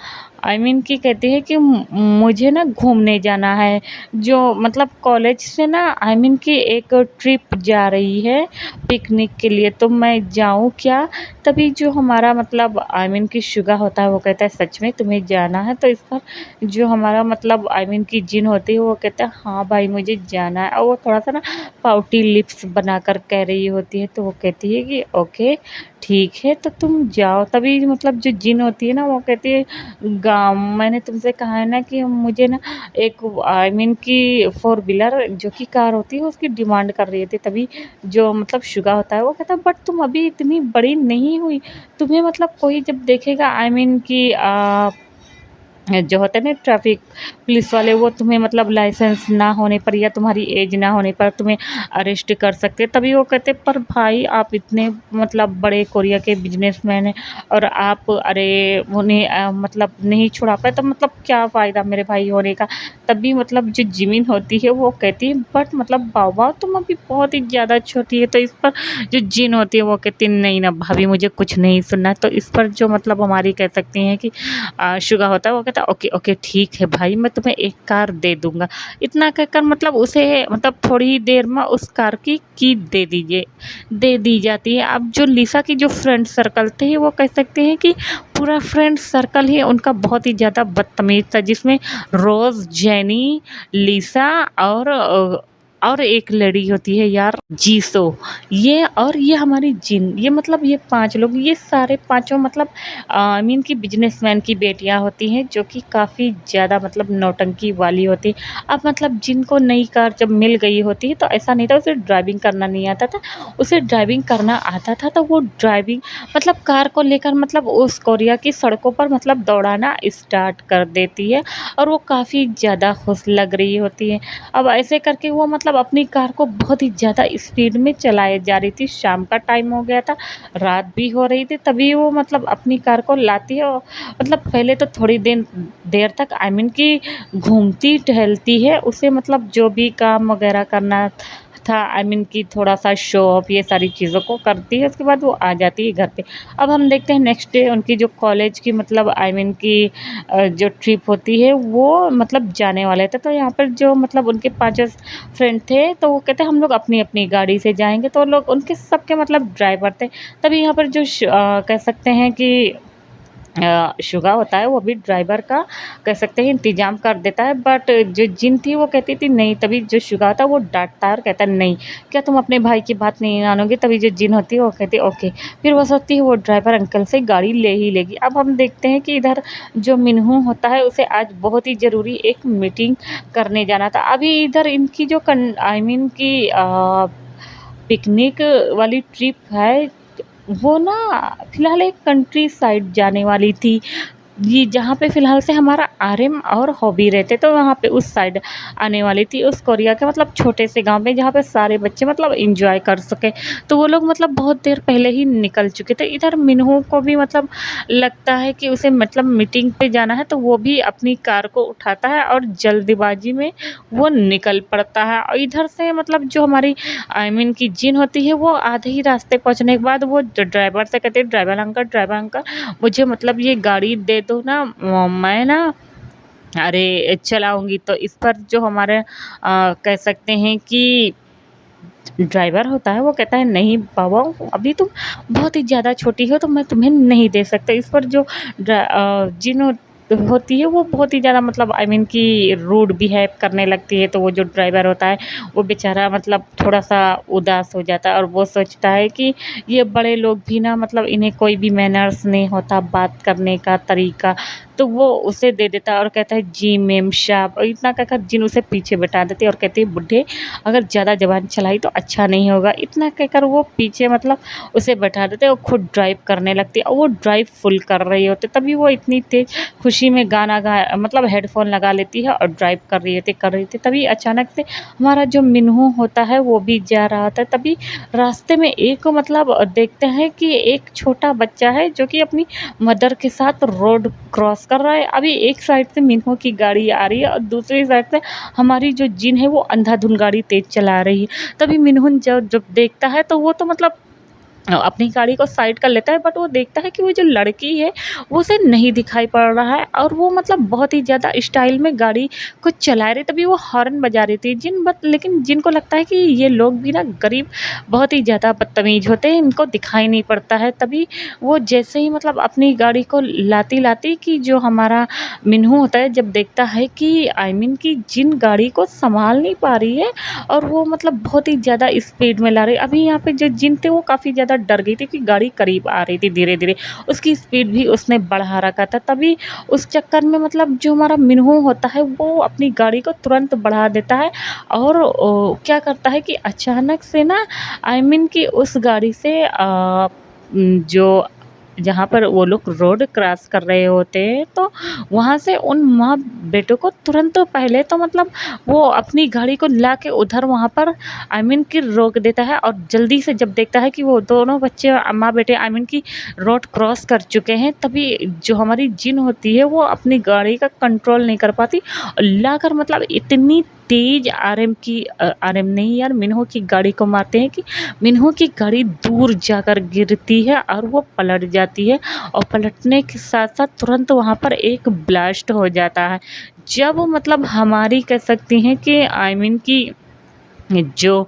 आई मीन कि कहती है कि मुझे ना घूमने जाना है, जो मतलब कॉलेज से ना आई मीन कि एक ट्रिप जा रही है पिकनिक के लिए, तो मैं जाऊँ क्या? तभी जो हमारा मतलब आई मीन कि शुगा होता है वो कहता है सच में तुम्हें जाना है? तो इस पर जो हमारा मतलब आई मीन कि जिन होती है वो कहता है हाँ भाई मुझे जाना है। और वो थोड़ा सा ना पाउटी लिप्स बनाकर कह रही होती है, तो वो कहती है कि ओके ठीक है तो तुम जाओ। तभी मतलब जो जिन होती है ना वो कहती है गाँव मैंने तुमसे कहा है ना कि मुझे ना एक आई मीन कि फोर व्हीलर जो कि कार होती है उसकी डिमांड कर रही थी। तभी जो मतलब शुगा होता है वो कहता है बट तुम अभी इतनी बड़ी नहीं हुई, तुम्हें मतलब कोई जब देखेगा आई मीन कि जो होते हैं ना ट्रैफिक पुलिस वाले, वो तुम्हें मतलब लाइसेंस ना होने पर या तुम्हारी एज ना होने पर तुम्हें अरेस्ट कर सकते हैं। तभी वो कहते पर भाई आप इतने मतलब बड़े कोरिया के बिजनेसमैन हैं और आप अरे उन्हें मतलब नहीं छुड़ा पाए, तो मतलब क्या फ़ायदा मेरे भाई होने का? तभी मतलब जो जिमिन होती है वो कहती है बट मतलब बाबा तुम अभी बहुत ही ज़्यादा छोटी है। तो इस पर जो जिन होती है वो कहती है नहीं ना भाभी मुझे कुछ नहीं सुनना है। तो इस पर जो मतलब हमारी कह सकती हैं कि शुगा होता है वो कहता है ओके ओके ठीक है भाई मैं तुम्हें एक कार दे दूँगा। इतना कहकर मतलब उसे मतलब थोड़ी ही देर में उस कार की दे दी जाती है। अब जो लिसा की जो फ्रेंड सर्कल थे वो कह सकते हैं कि पूरा फ्रेंड सर्कल ही उनका बहुत ही ज़्यादा बदतमीज़ था, जिसमें रोज़, जेनी, लिसा और एक लड़ी होती है यार जीसो, ये और ये हमारी जिन, ये मतलब ये 5 लोग, ये सारे पाँचों मतलब आई मीन कि बिजनेसमैन की बेटियां होती हैं जो कि काफ़ी ज़्यादा मतलब नौटंकी वाली होती। अब मतलब जिनको नई कार जब मिल गई होती है तो ऐसा नहीं था उसे ड्राइविंग करना नहीं आता था, उसे ड्राइविंग करना आता था। तो वो ड्राइविंग मतलब कार को लेकर मतलब उस कोरिया की सड़कों पर मतलब दौड़ाना स्टार्ट कर देती है और वो काफ़ी ज़्यादा खुश लग रही होती है। अब ऐसे करके वो मतलब मतलब अपनी कार को बहुत ही ज़्यादा स्पीड में चलाए जा रही थी। शाम का टाइम हो गया था, रात भी हो रही थी, तभी वो मतलब अपनी कार को लाती है और मतलब पहले तो थोड़ी देर तक आई मीन कि घूमती टहलती है, उसे मतलब जो भी काम वगैरह करना था आई मीन कि थोड़ा-सा शो ऑफ ये सारी चीज़ों को करती है, उसके बाद वो आ जाती है घर पे। अब हम देखते हैं नेक्स्ट डे उनकी जो कॉलेज की मतलब आई मीन कि जो ट्रिप होती है वो मतलब जाने वाले थे। तो यहाँ पर जो मतलब उनके 5 फ्रेंड थे, तो वो कहते हैं हम लोग अपनी-अपनी गाड़ी से जाएँगे, तो लोग उनके सबके मतलब ड्राइवर थे। तभी यहाँ पर जो कह सकते हैं कि शुगा होता है वो भी ड्राइवर का कह सकते हैं इंतज़ाम कर देता है, बट जो जिन थी वो कहती थी नहीं, तभी जो शुगा था वो डाँटता है और कहता है नहीं, क्या तुम अपने भाई की बात नहीं मानोगे? तभी जो जिन होती है वो कहती है ओके। फिर वो सोचती है वो ड्राइवर अंकल से गाड़ी ले ही लेगी। अब हम देखते हैं कि इधर जो मिन्हू होता है उसे आज बहुत ही ज़रूरी एक मीटिंग करने जाना था। अभी इधर इनकी जो आई मीन कि पिकनिक वाली ट्रिप है वो ना फ़िलहाल एक कंट्री साइड जाने वाली थी। जी, जहाँ पे फ़िलहाल से हमारा आर्यन और हॉबी रहते, तो वहाँ पे उस साइड आने वाली थी, उस कोरिया के मतलब छोटे से गाँव में जहाँ पे सारे बच्चे मतलब एन्जॉय कर सकें। तो वो लोग मतलब बहुत देर पहले ही निकल चुके थे। इधर मिन्हू को भी मतलब लगता है कि उसे मतलब मीटिंग पे जाना है, तो वो भी अपनी कार को उठाता है और जल्दबाज़ी में वो निकल पड़ता है। और इधर से मतलब जो हमारी आई मीन कि जिन होती है वो आधे ही रास्ते पहुँचने के बाद वो ड्राइवर से कहती है ड्राइवर अंकल मुझे मतलब ये गाड़ी दे दो ना, मैं ना अरे चलाऊँगी। तो इस पर जो हमारे कह सकते हैं कि ड्राइवर होता है वो कहता है नहीं बाबा, अभी तुम बहुत ही ज़्यादा छोटी हो तो मैं तुम्हें नहीं दे सकता। इस पर जो जिन होती है वो बहुत ही ज़्यादा मतलब आई मीन कि रूड बिहेव करने लगती है। तो वो जो ड्राइवर होता है वो बेचारा मतलब थोड़ा-सा उदास हो जाता है और वो सोचता है कि ये बड़े लोग भी ना मतलब इन्हें कोई भी मैनर्स नहीं होता बात करने का तरीका। तो वो उसे दे देता है और कहता है जी मैम साहब, और इतना कहकर जिन उसे पीछे बैठा देती है और कहती है बुड्ढे अगर ज़्यादा ज़बान चलाई तो अच्छा नहीं होगा। इतना कहकर वो पीछे मतलब उसे बैठा देते हैं और खुद ड्राइव करने लगती है और वो ड्राइव फुल कर रही होती है। तभी वो इतनी तेज़ खुशी में गाना गा मतलब हेडफ़ोन लगा लेती है और ड्राइव कर रही थी। तभी अचानक से हमारा जो मिन्हू होता है वो भी जा रहा होता है। तभी रास्ते में एक मतलब देखते हैं कि एक छोटा बच्चा है जो कि अपनी मदर के साथ रोड क्रॉस कर रहा है। अभी एक साइड से मिन्हू की गाड़ी आ रही है और दूसरी साइड से हमारी जो जिन है वो अंधाधुंध गाड़ी तेज़ चला रही है। तभी मिन्हुन जब जब देखता है तो वो तो मतलब अपनी गाड़ी को साइड कर लेता है, बट वो देखता है कि वो जो लड़की है वो उसे नहीं दिखाई पड़ रहा है और वो मतलब बहुत ही ज़्यादा स्टाइल में गाड़ी को चला रही, तभी वो हॉर्न बजा रही थी जिन बट लेकिन जिनको लगता है कि ये लोग भी ना गरीब बहुत ही ज़्यादा बदतमीज़ होते हैं, इनको दिखाई नहीं पड़ता है। तभी वो जैसे ही मतलब अपनी गाड़ी को लाती कि जो हमारा मिन्हू होता है जब देखता है कि आई मीन कि जिन गाड़ी को संभाल नहीं पा रही है और वो मतलब बहुत ही ज़्यादा स्पीड में ला रही है। अभी यहाँ पे जो जिन थे वो काफ़ी ज़्यादा डर गई थी कि गाड़ी करीब आ रही थी धीरे-धीरे, उसकी स्पीड भी उसने बढ़ा रखा था। तभी उस चक्कर में मतलब जो हमारा मिन्हू होता है वो अपनी गाड़ी को तुरंत बढ़ा देता है और क्या करता है कि अचानक से ना आई मीन कि उस गाड़ी से जो जहाँ पर वो लोग रोड क्रॉस कर रहे होते हैं, तो वहाँ से उन माँ बेटों को तुरंत पहले तो मतलब वो अपनी गाड़ी को लाके उधर वहाँ पर आई मीन कि रोक देता है और जल्दी से जब देखता है कि वो दोनों बच्चे माँ बेटे आई मीन कि रोड क्रॉस कर चुके हैं, तभी जो हमारी जिन होती है वो अपनी गाड़ी का कंट्रोल नहीं कर पाती और लाकर मतलब इतनी तेज़ आरएम नहीं यार मिन्हू की गाड़ी को मारते हैं कि मिन्हू की गाड़ी दूर जाकर गिरती है और वो पलट जाती है और पलटने के साथ-साथ तुरंत वहाँ पर एक ब्लास्ट हो जाता है। जब मतलब हमारी कह सकती हैं कि आई मीन कि जो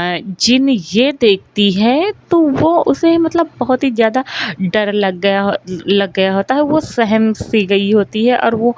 जिन ये देखती है तो वो उसे मतलब बहुत ही ज़्यादा डर लग गया होता है। वो सहम सी गई होती है और वो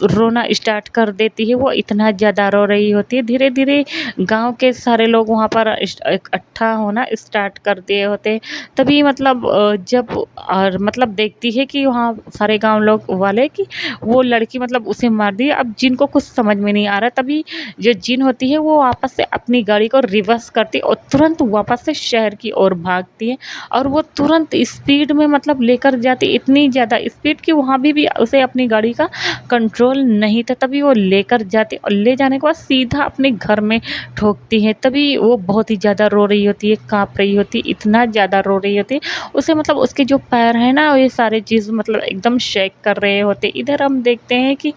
रोना स्टार्ट कर देती है। वो इतना ज़्यादा रो रही होती है। धीरे-धीरे गाँव के सारे लोग वहाँ पर इकट्ठा होना स्टार्ट कर दिए होते हैं। तभी मतलब जब और मतलब देखती है कि वहाँ सारे गाँव लोग वाले कि वो लड़की मतलब उसे मार दी। अब जिनको कुछ समझ में नहीं आ रहा, तभी जो जिन होती है वो वापस से अपनी गाड़ी को रिवर्स करती और तुरंत वापस से शहर की ओर भागती है और वो तुरंत स्पीड में मतलब लेकर जाती, इतनी ज़्यादा स्पीड कि वहाँ भी उसे अपनी गाड़ी का कंट्रोल नहीं था। तभी वो लेकर जाती और ले जाने के बाद सीधा अपने घर में ठोकती है। तभी वो बहुत ही ज़्यादा रो रही होती है, काँप रही होती है, इतना ज़्यादा रो रही होती है। उसे मतलब उसके जो पैर हैं ना, ये सारे चीज़ मतलब एकदम शेक कर रहे होते। इधर हम देखते हैं कि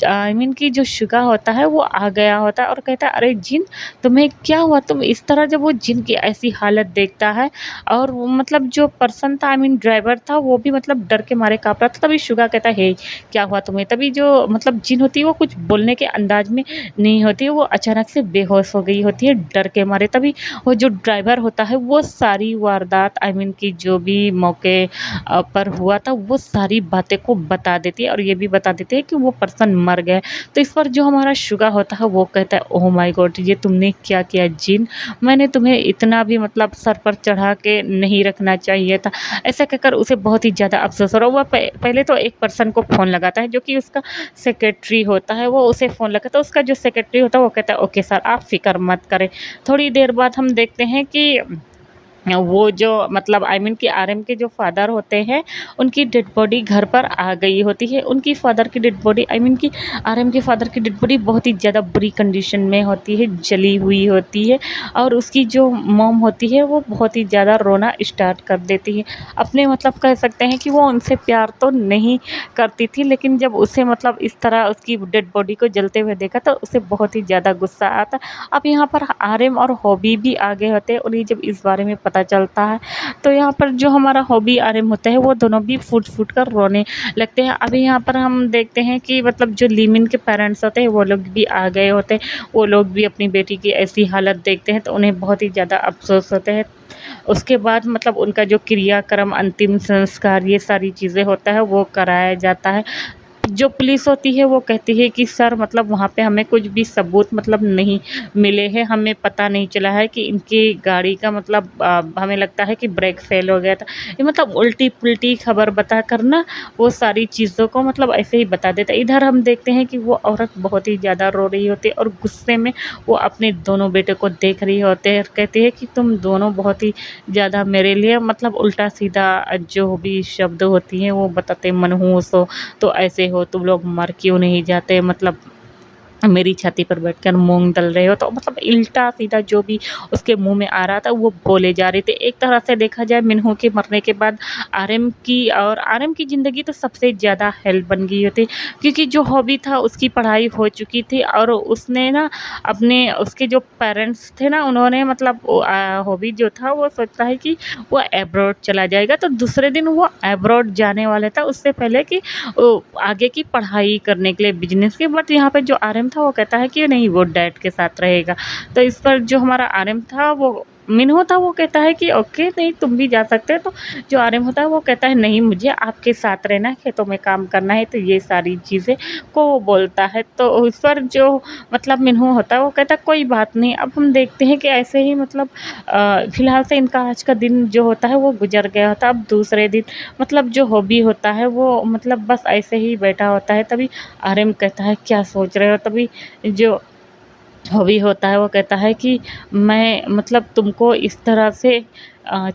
आई मीन कि जो शुगा होता है वो आ गया होता है और कहता है, अरे जिन, तुम्हें क्या हुआ? तुम इस तरह, जब वो जिन की ऐसी हालत देखता है और वो मतलब जो पर्सन था, आई मीन ड्राइवर था, वो भी मतलब डर के मारे काँप रहा था। तभी शुगा कहता है, हे क्या हुआ तुम्हें? तभी जो मतलब जिन होती है वो कुछ बोलने के अंदाज में नहीं होती है, वो अचानक से बेहोश हो गई होती है डर के मारे। तभी वो जो ड्राइवर होता है वो सारी वारदात, आई मीन कि जो भी मौके पर हुआ था वो सारी बातें को बता देती है और ये भी बता देती है कि वो पर्सन मर गया है। तो इस पर जो हमारा शुगा होता है वो कहता है, ओह माय गॉड, ये तुमने क्या किया जिन? मैंने तुम्हें इतना भी मतलब सर पर चढ़ा के नहीं रखना चाहिए था। ऐसा कहकर उसे बहुत ही ज़्यादा अफ़सोस हो रहा है। वो पहले तो एक पर्सन को फ़ोन लगाता है जो कि उसका सेक्रेटरी होता है, वो उसे फ़ोन लगाता है। उसका जो सेक्रेटरी होता है वो कहता है, ओके सर, आप फ़िक्र मत करें। थोड़ी देर बाद हम देखते हैं कि वो जो मतलब आई मीन कि आरएम के जो फादर होते हैं, उनकी डेड बॉडी घर पर आ गई होती है। उनकी फादर की डेड बॉडी, आई मीन कि आरएम के फादर की डेड बॉडी बहुत ही ज़्यादा बुरी कंडीशन में होती है, जली हुई होती है और उसकी जो मॉम होती है वो बहुत ही ज़्यादा रोना स्टार्ट कर देती है। अपने मतलब कह सकते हैं कि वो उनसे प्यार तो नहीं करती थी, लेकिन जब उसे मतलब इस तरह उसकी डेड बॉडी को जलते हुए देखा तो उसे बहुत ही ज़्यादा गुस्सा आता। अब यहाँ पर आरएम और हॉबी भी आगे होते हैं। उन्हें जब इस बारे में पता चलता है तो यहाँ पर जो हमारा हॉबी आरएम होता है वो दोनों भी फूट-फूट कर रोने लगते हैं। अभी यहाँ पर हम देखते हैं कि मतलब जो लीमिन के पेरेंट्स होते हैं वो लोग भी आ गए होते हैं। वो लोग भी अपनी बेटी की ऐसी हालत देखते हैं तो उन्हें बहुत ही ज़्यादा अफ़सोस होते हैं। उसके बाद मतलब उनका जो क्रियाक्रम, अंतिम संस्कार, ये सारी चीज़ें होता है वो कराया जाता है। जो पुलिस होती है वो कहती है कि सर मतलब वहाँ पे हमें कुछ भी सबूत मतलब नहीं मिले हैं, हमें पता नहीं चला है कि इनकी गाड़ी का मतलब हमें लगता है कि ब्रेक फेल हो गया था। ये मतलब उल्टी-पुल्टी खबर बता कर ना वो सारी चीज़ों को मतलब ऐसे ही बता देता है। इधर हम देखते हैं कि वो औरत बहुत ही ज़्यादा रो रही होती है और गुस्से में वो अपने दोनों बेटे को देख रही होते हैं और कहती है कि तुम दोनों बहुत ही ज़्यादा मेरे लिए मतलब उल्टा-सीधा जो भी शब्द होती हैं वो बताते, मनहूस हो तो ऐसे हो, तुम लोग मर क्यों नहीं जाते, मतलब मेरी छाती पर बैठकर मूँग दल रहे हो। तो मतलब उल्टा-सीधा जो भी उसके मुँह में आ रहा था वो बोले जा रहे थे। एक तरह से देखा जाए मिन्हो के मरने के बाद आरएम की ज़िंदगी तो सबसे ज़्यादा हेल बन गई होती, क्योंकि जो हॉबी था उसकी पढ़ाई हो चुकी थी और उसने ना अपने उसके जो पेरेंट्स थे ना उन्होंने मतलब हॉबी जो था वो सोचता है कि वो अब्रॉड चला जाएगा। तो दूसरे दिन वो अब्रॉड जाने वाला था उससे पहले कि आगे की पढ़ाई करने के लिए बिज़नेस की। बट यहाँ पे जो आरएम था वो कहता है कि नहीं, वो डैड के साथ रहेगा। तो इस पर जो हमारा आरएम था वो मिन्हो था, वो कहता है कि ओके नहीं तुम भी जा सकते हो। तो जो आरएम होता है वो कहता है नहीं, मुझे आपके साथ रहना है, खेतों में काम करना है। तो ये सारी चीज़ें को वो बोलता है। तो उस पर जो मतलब मिन्हो होता है वो कहता है कोई बात नहीं। अब हम देखते हैं कि ऐसे ही मतलब फ़िलहाल से इनका आज का दिन जो होता है वो गुजर गया होता है। अब दूसरे दिन मतलब जो हॉबी होता है वो मतलब बस ऐसे ही बैठा होता है। तभी आरएम कहता है क्या सोच रहे हो? तभी जो हॉबी होता है वो कहता है कि मैं मतलब तुमको इस तरह से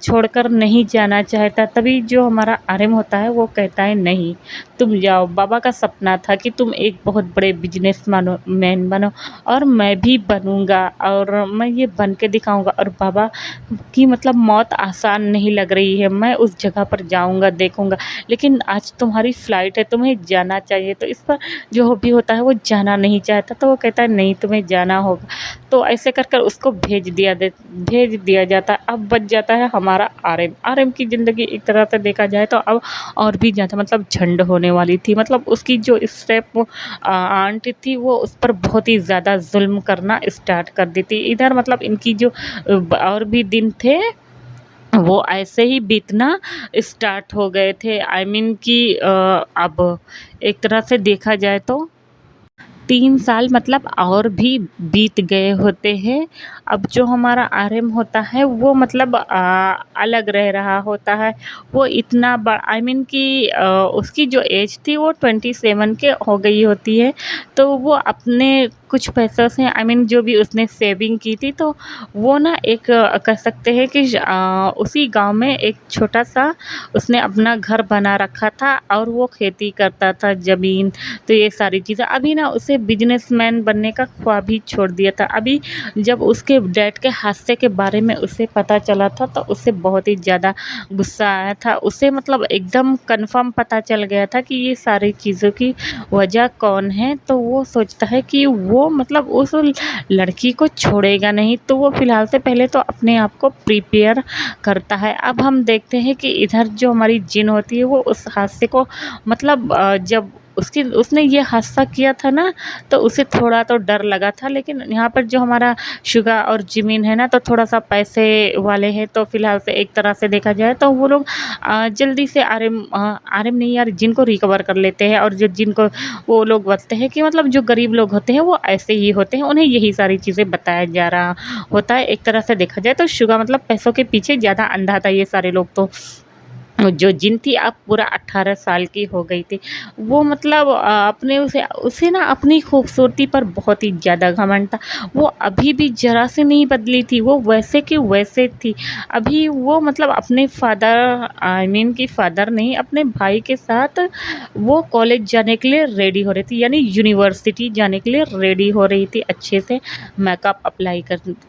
छोड़कर नहीं जाना चाहता। तभी जो हमारा आरएम होता है वो कहता है नहीं, तुम जाओ, बाबा का सपना था कि तुम एक बहुत बड़े मैन बनो और मैं भी बनूँगा और मैं ये बन के दिखाऊँगा। और बाबा की मतलब मौत आसान नहीं लग रही है, मैं उस जगह पर जाऊँगा, देखूँगा, लेकिन आज तुम्हारी फ़्लाइट है, तुम्हें जाना चाहिए। तो इस पर जो हॉबी होता है वो जाना नहीं चाहता। तो वो कहता है नहीं, तुम्हें जाना होगा। तो ऐसे कर कर उसको भेज दिया जाता है। अब बच जाता है हमारा आरएम। आरएम की ज़िंदगी एक तरह से देखा जाए तो अब और भी ज़्यादा मतलब झंड होने वाली थी। मतलब उसकी जो स्टेप आंट थी वो उस पर बहुत ही ज़्यादा ज़ुल्म करना स्टार्ट कर दी थी। इधर मतलब इनकी जो और भी दिन थे वो ऐसे ही बीतना स्टार्ट हो गए थे। आई मीन कि अब एक तरह से देखा जाए तो 3 साल मतलब और भी बीत गए होते हैं। अब जो हमारा आरएम होता है वो मतलब अलग रह रहा होता है। वो इतना आई मीन कि उसकी जो एज थी वो 27 के हो गई होती है। तो वो अपने कुछ पैसों से जो भी उसने सेविंग की थी, तो वो ना एक कह सकते हैं कि उसी गाँव में एक छोटा-सा उसने अपना घर बना रखा था और वो खेती करता था, ज़मीन, तो ये सारी चीज़ें। अभी ना उसे बिज़नेसमैन बनने का ख्वाब ही छोड़ दिया था। अभी जब उसके डैड के हादसे के बारे में उसे पता चला था, तो उसे बहुत ही ज़्यादा गुस्सा आया था। उसे मतलब एकदम कन्फर्म पता चल गया था कि ये सारी चीज़ों की वजह कौन है, तो वो सोचता है कि वो मतलब उस लड़की को छोड़ेगा नहीं, तो वो फ़िलहाल से पहले तो अपने आप को प्रिपेयर करता है। अब हम देखते हैं कि इधर जो हमारी जिन होती है, वो उस हादसे को मतलब जब उसने ये हादसा किया था ना, तो उसे थोड़ा तो डर लगा था, लेकिन यहाँ पर जो हमारा शुगा और जिमिन है ना, तो थोड़ा-सा पैसे वाले हैं, तो फ़िलहाल से एक तरह से देखा जाए तो वो लोग जल्दी से आरएम नहीं यार, जिन को रिकवर कर लेते हैं। और जो जिनको वो लोग बोलते हैं कि मतलब जो गरीब लोग होते हैं वो ऐसे ही होते हैं, उन्हें यही सारी चीज़ें बताया जा रहा होता है। एक तरह से देखा जाए तो शुगा मतलब पैसों के पीछे ज़्यादा अंधा था, ये सारे लोग तो। जो जिन थी अब पूरा 18 साल की हो गई थी। वो मतलब अपने उसे ना अपनी खूबसूरती पर बहुत ही ज़्यादा घमंड था। वो अभी भी ज़रा से नहीं बदली थी, वो वैसे की वैसे थी। अभी वो मतलब अपने फ़ादर कि फ़ादर नहीं, अपने भाई के साथ वो कॉलेज जाने के लिए रेडी हो रही थी, यानी यूनिवर्सिटी जाने के लिए रेडी हो रही थी। अच्छे से मेकअप अप्लाई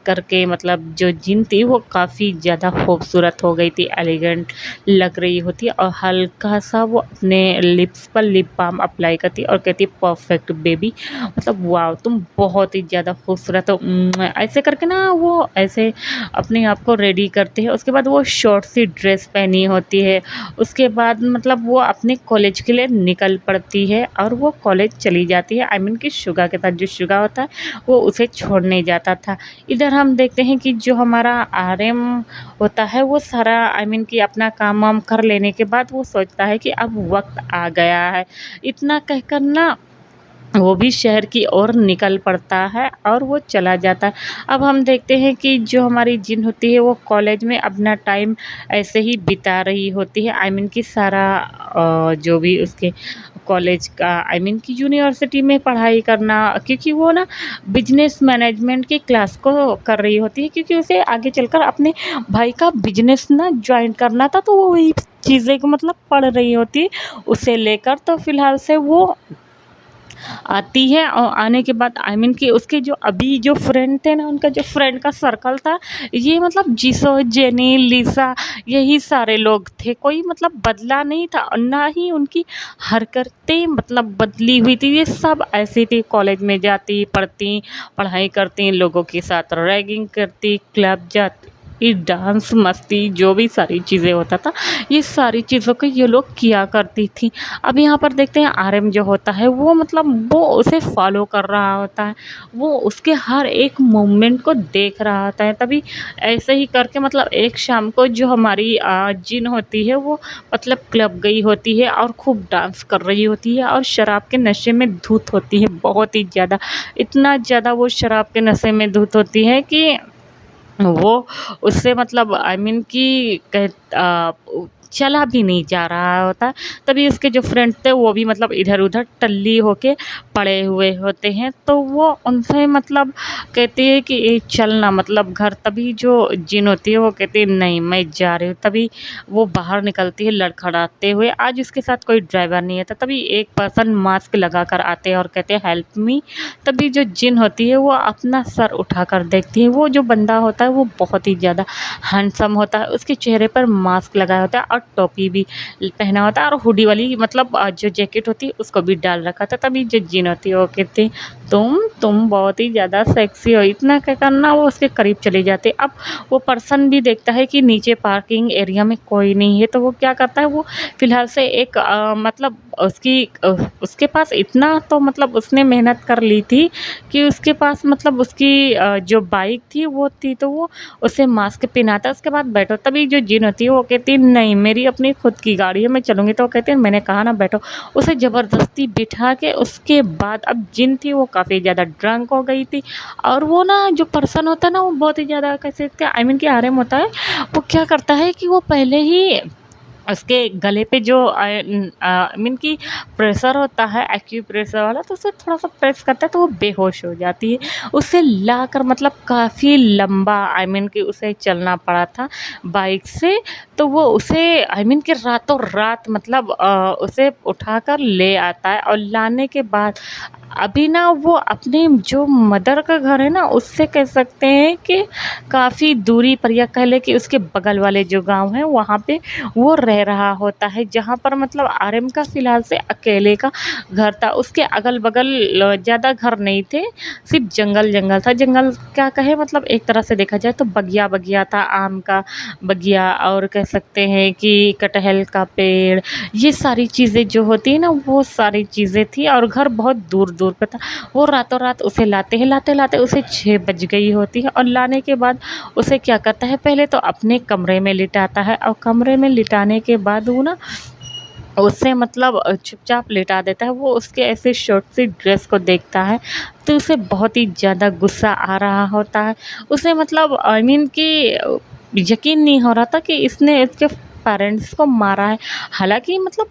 करके मतलब जो जिन थी वो काफ़ी ज़्यादा खूबसूरत हो गई थी, एलिगेंट लग रही होती है। और हल्का-सा वो अपने लिप्स पर लिप बाम अप्लाई करती है और कहती है परफेक्ट बेबी, मतलब वाओ तुम बहुत ही ज़्यादा खूबसूरत हो। ऐसे करके ना वो ऐसे अपने आप को रेडी करते हैं। उसके बाद वो शॉर्ट सी ड्रेस पहनी होती है। उसके बाद मतलब वो अपने कॉलेज के लिए निकल पड़ती है और वो कॉलेज चली जाती है। कि शुगा के साथ जो शुगा होता है वो उसे छोड़ने जाता था। इधर हम देखते हैं कि जो हमारा आरएम होता है वो सारा कि अपना काम वाम कर लेने के बाद वो सोचता है कि अब वक्त आ गया है। इतना कहकर ना वो भी शहर की ओर निकल पड़ता है और वो चला जाता है। अब हम देखते हैं कि जो हमारी जिन होती है वो कॉलेज में अपना टाइम ऐसे ही बिता रही होती है। कि सारा जो भी उसके कॉलेज का कि यूनिवर्सिटी में पढ़ाई करना, क्योंकि वो ना बिजनेस मैनेजमेंट की क्लास को कर रही होती है, क्योंकि उसे आगे चलकर अपने भाई का बिजनेस ना ज्वाइन करना था, तो वो वही चीज़ें को मतलब पढ़ रही होती है उसे लेकर। तो फिलहाल से वो आती है और आने के बाद कि उसके जो अभी जो फ्रेंड थे ना, उनका जो फ्रेंड का सर्कल था, ये मतलब जिसो, जेनी, लिसा, यही सारे लोग थे। कोई मतलब बदला नहीं था और ना ही उनकी हरकतें मतलब बदली हुई थी। ये सब ऐसी थी, कॉलेज में जाती, पढ़ती, पढ़ाई करती, लोगों के साथ रैगिंग करती, क्लब जाती, ये डांस, मस्ती, जो भी सारी चीज़ें होता था, ये सारी चीज़ों को ये लोग किया करती थी। अब यहाँ पर देखते हैं आरएम जो होता है वो मतलब वो उसे फॉलो कर रहा होता है, वो उसके हर एक मूवमेंट को देख रहा होता है। तभी ऐसे ही करके मतलब एक शाम को जो हमारी जिन होती है वो मतलब क्लब गई होती है और खूब डांस कर रही होती है और शराब के नशे में धुत होती है बहुत ही ज़्यादा। इतना ज़्यादा वो शराब के नशे में धुत होती है कि वो उससे मतलब कि चला भी नहीं जा रहा होता। तभी उसके जो फ्रेंड थे वो भी मतलब इधर-उधर टल्ली होके पड़े हुए होते हैं, तो वो उनसे मतलब कहती है कि चल ना मतलब घर। तभी जो जिन होती है वो कहती है नहीं मैं जा रही हूँ। तभी वो बाहर निकलती है लड़खड़ाते हुए। आज उसके साथ कोई ड्राइवर नहीं है था। तभी एक पर्सन मास्क लगाकर आते हैं और कहते हैं हेल्प मी। तभी जो जिन होती है वो अपना सर उठाकर देखती है। वो जो बंदा होता है वो बहुत ही ज़्यादा हैंडसम होता है। उसके चेहरे पर मास्क लगाया होता है और टोपी भी पहना होता है और हुडी वाली मतलब जो जैकेट होती है उसको भी डाल रखा था। तभी जो जिन होती है वो कहती तुम बहुत ही ज़्यादा सेक्सी हो। इतना कहकर ना वो उसके करीब चले जाते। अब वो पर्सन भी देखता है कि नीचे पार्किंग एरिया में कोई नहीं है, तो वो क्या करता है, वो फ़िलहाल से एक मतलब उसके पास इतना तो मतलब उसने मेहनत कर ली थी कि उसके पास मतलब उसकी जो बाइक थी वो थी, तो वो उसे मास्क पहनाता है। उसके बाद बैठो। तभी जो जिन होती है वो कहती है नहीं मेरी अपनी खुद की गाड़ी है, मैं चलूँगी। तो वो कहते हैं मैंने कहा ना बैठो। उसे ज़बरदस्ती बिठा के उसके बाद अब जिन थी वो काफ़ी ज़्यादा ड्रंक हो गई थी और वो ना जो पर्सन होता है ना वो बहुत ही ज़्यादा कह सकते हैं कि आरएम होता है, वो क्या करता है कि वो पहले ही उसके गले पे जो मीन कि प्रेशर होता है एक्यूप्रेशर वाला, तो उसे थोड़ा-सा प्रेस करता है तो वो बेहोश हो जाती है। उसे लाकर मतलब काफ़ी लंबा मीन कि उसे चलना पड़ा था बाइक से, तो वो उसे मीन कि रातों-रात मतलब उसे उठाकर ले आता है और लाने के बाद अभी ना वो अपने जो मदर का घर है ना, उससे कह सकते हैं कि काफ़ी दूरी पर, या कह लें कि उसके बगल वाले जो गाँव हैं वहाँ पे वो रह रहा होता है, जहाँ पर मतलब आर्यन का फ़िलहाल से अकेले का घर था। उसके अगल-बगल ज़्यादा घर नहीं थे, सिर्फ़ जंगल-जंगल था। जंगल क्या कहें, मतलब एक तरह से देखा जाए तो बगिया-बगिया था, आम का बगिया, और कह सकते हैं कि कटहल का पेड़, ये सारी चीज़ें जो होती हैं ना, वो सारी चीज़ें थी, और घर बहुत दूर-दूर पे था। वो रातों-रात उसे लाते हैं, लाते-लाते उसे 6 बज गई होती है, और लाने के बाद उसे क्या करता है, पहले तो अपने कमरे में लिटाता है, और कमरे में लिटाने के बाद वो ना उसे मतलब चुपचाप लिटा देता है। वो उसके ऐसे शॉर्ट सी ड्रेस को देखता है, तो उसे बहुत ही ज़्यादा गुस्सा आ रहा होता है। उसे मतलब मीन कि यकीन नहीं हो रहा था कि इसने इसके पेरेंट्स को मारा है। हालाँकि मतलब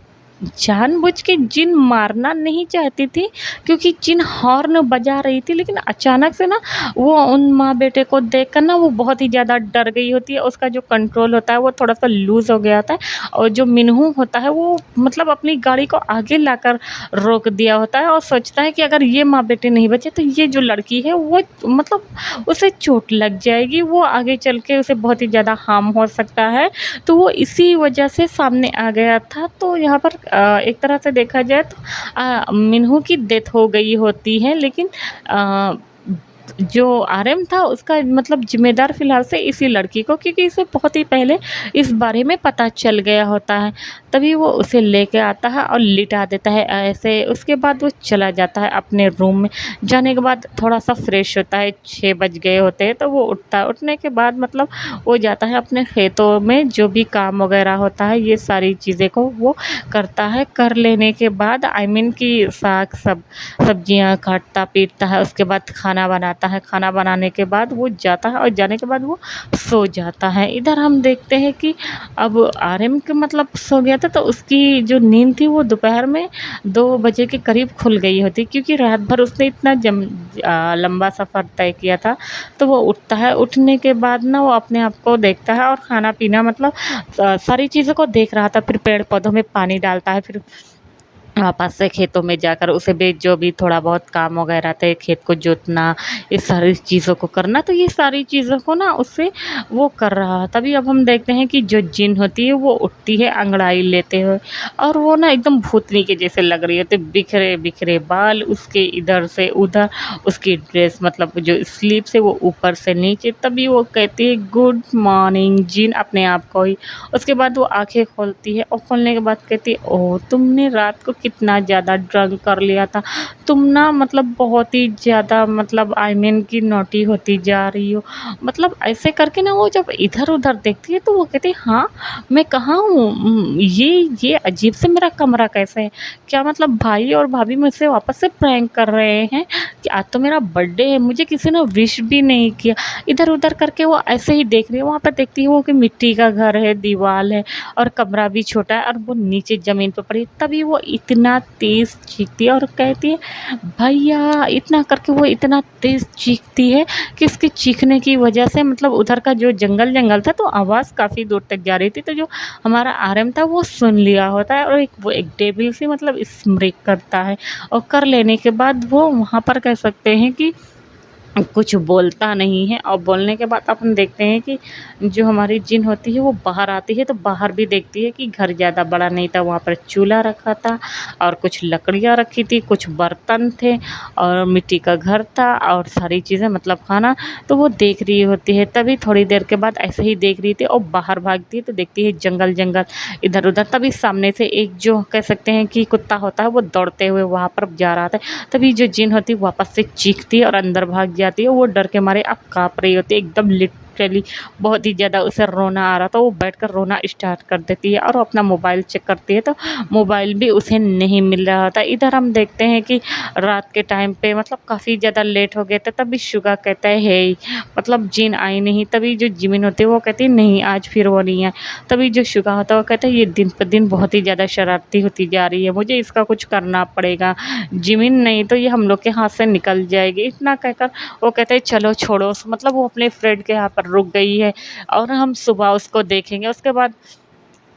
जानबूझ के जिन मारना नहीं चाहती थी, क्योंकि जिन हॉर्न बजा रही थी, लेकिन अचानक से ना वो उन माँ-बेटे को देखकर ना वो बहुत ही ज़्यादा डर गई होती है। उसका जो कंट्रोल होता है वो थोड़ा-सा लूज़ हो गया होता है, और जो मिन्हू होता है वो मतलब अपनी गाड़ी को आगे लाकर रोक दिया होता है, और सोचता है कि अगर ये माँ-बेटे नहीं बचे तो ये जो लड़की है वो मतलब उसे चोट लग जाएगी, वो आगे चल के उसे बहुत ही ज़्यादा हार्म हो सकता है। तो वो इसी वजह से सामने आ गया था। तो यहाँ पर एक तरह से देखा जाए तो मिन्हू की डेथ हो गई होती है, लेकिन अ, जो आर्यन था उसका मतलब ज़िम्मेदार फ़िलहाल से इसी लड़की को, क्योंकि इसे बहुत ही पहले इस बारे में पता चल गया होता है। तभी वो उसे लेके आता है और लिटा देता है ऐसे। उसके बाद वो चला जाता है अपने रूम में। जाने के बाद थोड़ा-सा फ्रेश होता है, 6 बज गए होते हैं, तो वो उठता है। उठने के बाद मतलब वो जाता है अपने खेतों में, जो भी काम वगैरह होता है ये सारी चीज़ें को वो करता है। कर लेने के बाद आई मीन कि सब्जियाँ काटता-पीटता है, उसके बाद खाना बनाता है। खाना बनाने के बाद वो जाता है, और जाने के बाद वो सो जाता है। इधर हम देखते हैं कि अब आर्यन के मतलब सो गया था, तो उसकी जो नींद थी वो दोपहर में 2 बजे के करीब खुल गई होती, क्योंकि रात भर उसने इतना लंबा सफ़र तय किया था। तो वो उठता है, उठने के बाद ना वो अपने आप को देखता है, और खाना-पीना मतलब सारी चीज़ों को देख रहा था। फिर पेड़-पौधों में पानी डालता है, फिर वापस से खेतों में जाकर उसे भी जो भी थोड़ा बहुत काम वगैरह थे, खेत को जोतना, ये सारी चीज़ों को करना, तो ये सारी चीज़ों को ना उससे वो कर रहा है। तभी अब हम देखते हैं कि जो जिन होती है वो उठती है अंगड़ाई लेते हुए, और वो ना एकदम भूतनी के जैसे लग रही होती है। बिखरे-बिखरे बाल उसके, इधर से उधर, उसकी ड्रेस मतलब जो स्लीव से वो ऊपर से नीचे। तभी वो कहती है गुड मॉर्निंग जिन, अपने आप को ही। उसके बाद वो आँखें खोलती है, और खोलने के बाद कहती है, ओह! तुमने रात को कितना ज़्यादा ड्रंक कर लिया था। तुम ना मतलब बहुत ही ज़्यादा मतलब आई मीन कि नॉटी होती जा रही हो। मतलब ऐसे करके ना वो जब इधर-उधर देखती है, तो वो कहती है, हाँ, मैं कहाँ हूँ? ये अजीब से मेरा कमरा कैसे है? क्या मतलब भाई और भाभी मुझसे वापस से प्रैंक कर रहे हैं कि आज तो मेरा बर्थडे है, मुझे किसी ने विश भी नहीं किया। इधर-उधर करके वो ऐसे ही देख रही है। वहाँ पर देखती है वो कि मिट्टी का घर है, दीवार है, और कमरा भी छोटा है, और वो नीचे ज़मीन पे पड़ी है। तभी वो इतना तेज़ चीखती है और कहती है, भैया! इतना करके वो इतना तेज़ चीखती है कि उसके चीखने की वजह से मतलब उधर का जो जंगल था, तो आवाज़ काफ़ी दूर तक जा रही थी। तो जो हमारा आर्यन था वो सुन लिया होता है, और वो एक डेविल सी मतलब स्मृक करता है, और कर लेने के बाद वो वहाँ पर कह सकते हैं कि कुछ बोलता नहीं है। और बोलने के बाद अपन देखते हैं कि जो हमारी जिन होती है वो बाहर आती है, तो बाहर भी देखती है कि घर ज़्यादा बड़ा नहीं था। वहाँ पर चूल्हा रखा था, और कुछ लकड़ियाँ रखी थी, कुछ बर्तन थे, और मिट्टी का घर था, और सारी चीज़ें मतलब खाना। तो वो देख रही होती है। तभी थोड़ी देर के बाद ऐसे ही देख रही थी, और बाहर भागती है तो देखती है जंगल इधर-उधर। तभी सामने से एक जो कह सकते हैं कि कुत्ता होता है वो दौड़ते हुए वहाँ पर जा रहा था। तभी जो जिन होती है वापस से चीखती है और अंदर भाग जाती है। वो डर के मारे अब काँप रही होती है, एकदम लिटरली बहुत ही ज़्यादा उसे रोना आ रहा था, वो बैठकर रोना स्टार्ट कर देती है और अपना मोबाइल चेक करती है तो मोबाइल भी उसे नहीं मिल रहा था। इधर हम देखते हैं कि रात के टाइम पे मतलब काफ़ी ज़्यादा लेट हो गया था, तभी शुगा कहता है हे, मतलब जिन आई नहीं। तभी जो जिमिन होती है वो कहती है नहीं आज फिर वो नहीं है। तभी जो शुगा होता है वो कहता है ये दिन पर दिन बहुत ही ज़्यादा शरारती होती जा रही है, मुझे इसका कुछ करना पड़ेगा, जिमिन नहीं तो ये हम लोग के हाथ से निकल जाएगी। इतना कहकर वो कहते हैं चलो छोड़ो, मतलब वो अपने फ्रेंड के यहाँ पर रुक गई है और हम सुबह उसको देखेंगे। उसके बाद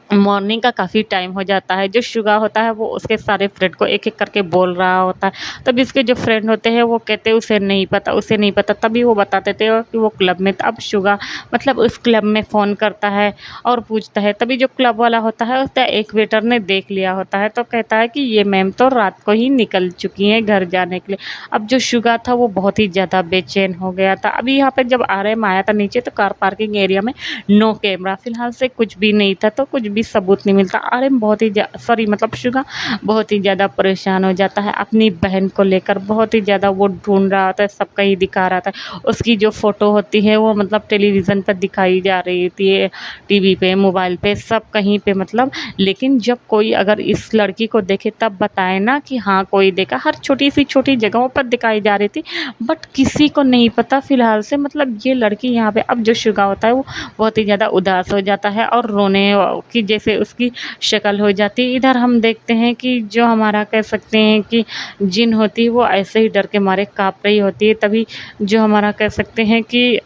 मॉर्निंग का काफ़ी टाइम हो जाता है। जो शुगा होता है वो उसके सारे फ्रेंड को एक-एक करके बोल रहा होता है। तब इसके जो फ्रेंड होते हैं वो कहते हैं उसे नहीं पता, उसे नहीं पता। तभी वो बताते थे कि वो क्लब में था। अब शुगा मतलब उस क्लब में फ़ोन करता है और पूछता है। तभी जो क्लब वाला होता है उसका एक वेटर ने देख लिया होता है, तो कहता है कि ये मैम तो रात को ही निकल चुकी हैं घर जाने के लिए। अब जो शुगा था वो बहुत ही ज़्यादा बेचैन हो गया था। अभी यहाँ पे जब आरएम आया था नीचे तो कार पार्किंग एरिया में नो कैमरा, फ़िलहाल से कुछ भी नहीं था, तो कुछ भी सबूत नहीं मिलता। आरएम बहुत ही सॉरी मतलब शुगा बहुत ही ज़्यादा परेशान हो जाता है अपनी बहन को लेकर। बहुत ही ज़्यादा वो ढूंढ रहा होता है, सब कहीं दिखा रहा था। उसकी जो फ़ोटो होती है वो मतलब टेलीविज़न पर दिखाई जा रही होती है, टीवी पे, मोबाइल पे, सब कहीं पे मतलब। लेकिन जब कोई अगर इस लड़की को देखे तब बताए ना कि हाँ कोई देखा। हर छोटी सी छोटी जगहों पर दिखाई जा रही थी, बट किसी को नहीं पता फ़िलहाल से मतलब ये लड़की यहाँ पे। अब जो शुगा होता है वो बहुत ही ज़्यादा उदास हो जाता है और रोने की जैसे उसकी शक्ल हो जाती है। इधर हम देखते हैं कि जो हमारा कह सकते हैं कि जिन होती है वो ऐसे ही डर के मारे काँप रही होती है। तभी जो हमारा कह सकते हैं कि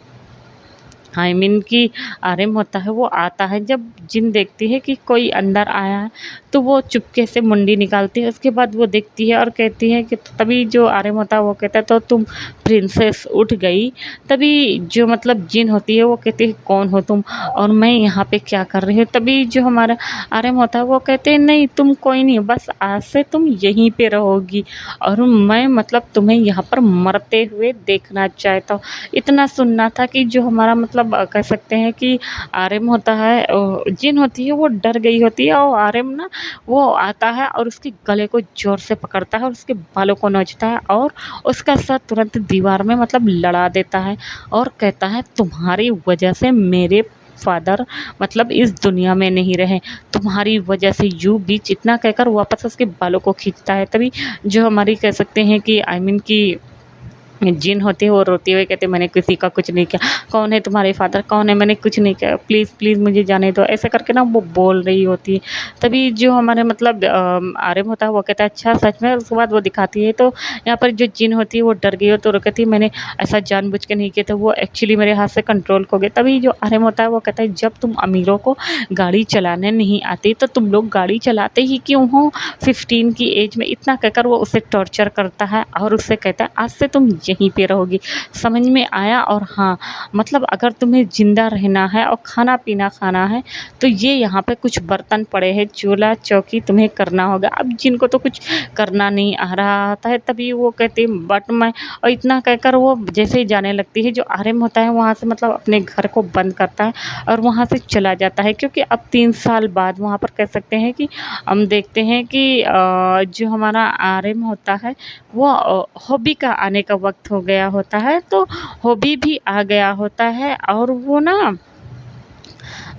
आई मीन कि आरएम होता है वो आता है। जब जिन देखती है कि कोई अंदर आया है तो वो चुपके से मुंडी निकालती है। उसके बाद वो देखती है और कहती है कि तभी जो आरएम होता है वो कहता है तो तुम प्रिंसेस उठ गई। तभी जो मतलब जिन होती है वो कहती है कौन हो तुम और मैं यहाँ पे क्या कर रही हूँ। तभी जो हमारा आरएम होता है वो कहते हैं नहीं तुम कोई नहीं, बस आज से तुम यहीं पे रहोगी और मैं मतलब तुम्हें यहाँ पर मरते हुए देखना चाहता हूँ। इतना सुनना था कि जो हमारा मतलब कह सकते हैं कि आरएम होता है, जिन होती है वो डर गई होती है और आरएम ना वो आता है और उसके गले को ज़ोर से पकड़ता है और उसके बालों को नोचता है और उसका सर तुरंत दीवार में मतलब लड़ा देता है और कहता है तुम्हारी वजह से मेरे फादर मतलब इस दुनिया में नहीं रहे, तुम्हारी वजह से यू बीच। इतना कहकर वापस उसके बालों को खींचता है। तभी जो हमारी कह सकते हैं कि आई मीन कि जिन होती है वो रोती हुई कहती है मैंने किसी का कुछ नहीं किया, कौन है तुम्हारे फादर, कौन है, मैंने कुछ नहीं किया, प्लीज़ प्लीज़ मुझे जाने दो, ऐसे करके ना वो बोल रही होती है। तभी जो हमारे मतलब आरएम होता है वो कहता है अच्छा सच में। उसके बाद वो दिखाती है तो यहाँ पर जो जिन होती है वो डर गई हो तो वो कहती है मैंने ऐसा जानबूझ के नहीं किया था, वो एक्चुअली मेरे हाथ से कंट्रोल खो गया। तभी जो आरएम होता है वो कहता है जब तुम अमीरों को गाड़ी चलाने नहीं आती तो तुम लोग गाड़ी चलाते ही क्यों हो 15 की एज में। इतना कहकर वो उसे टॉर्चर करता है और उससे कहता है आज से तुम यहीं पे रहोगी, समझ में आया। और हाँ मतलब अगर तुम्हें ज़िंदा रहना है और खाना पीना खाना है तो ये यहाँ पे कुछ बर्तन पड़े हैं, चूल्हा चौकी तुम्हें करना होगा। अब जिनको तो कुछ करना नहीं आ रहा होता है तभी वो कहती बट मैं, और इतना कहकर वो जैसे ही जाने लगती है जो आरएम होता है वहाँ से मतलब अपने घर को बंद करता है और वहाँ से चला जाता है। क्योंकि अब 3 साल बाद वहाँ पर कह सकते हैं कि हम देखते हैं कि जो हमारा आरएम होता है वो हॉबी का आने का वक्त हो गया होता है, तो हॉबी भी आ गया होता है और वो ना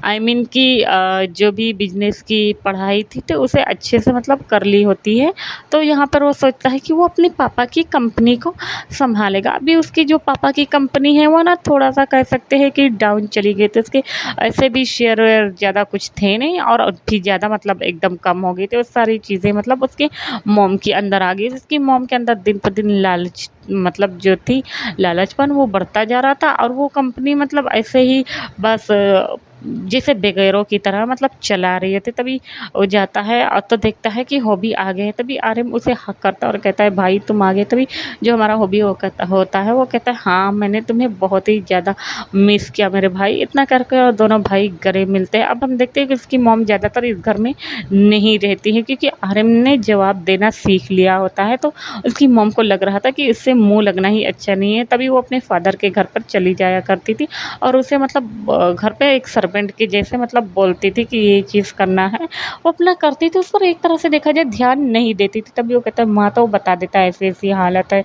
आई मीन कि जो भी बिजनेस की पढ़ाई थी तो उसे अच्छे से मतलब कर ली होती है। तो यहाँ पर वो सोचता है कि वो अपने पापा की कंपनी को संभालेगा। अभी उसकी जो पापा की कंपनी है वो ना थोड़ा सा कह सकते हैं कि डाउन चली गई, तो उसके ऐसे भी शेयर वेयर ज़्यादा कुछ थे नहीं और भी ज़्यादा मतलब एकदम कम हो गई थी। वो सारी चीज़ें मतलब उसके मॉम के अंदर आ गई। उसकी मॉम के अंदर दिन पर दिन लालच मतलब जो थी लालचपन वो बढ़ता जा रहा था और वो कंपनी मतलब ऐसे ही बस जैसे बेगैरों की तरह मतलब चला रही थी। तभी वो जाता है और तो देखता है कि हॉबी आ गए हैं। तभी आरएम उसे हक करता है और कहता है भाई तुम आ गए। तभी जो हमारा हॉबी होता है वो कहता है हाँ मैंने तुम्हें बहुत ही ज़्यादा मिस किया मेरे भाई। इतना करके और दोनों भाई गले मिलते हैं। अब हम देखते हैं कि उसकी मॉम ज़्यादातर इस घर में नहीं रहती है क्योंकि आरएम ने जवाब देना सीख लिया होता है। तो उसकी मॉम को लग रहा था कि इससे मुँह लगना ही अच्छा नहीं है। तभी वो अपने फादर के घर पर चली जाया करती थी और उसे मतलब घर पे एक सर्वेंट के जैसे मतलब बोलती थी कि ये चीज़ करना है, वो अपना करती थी। उस पर एक तरह से देखा जाए ध्यान नहीं देती थी। तभी वो कहता है माँ तो बता देता है ऐसी ऐसी हालत है।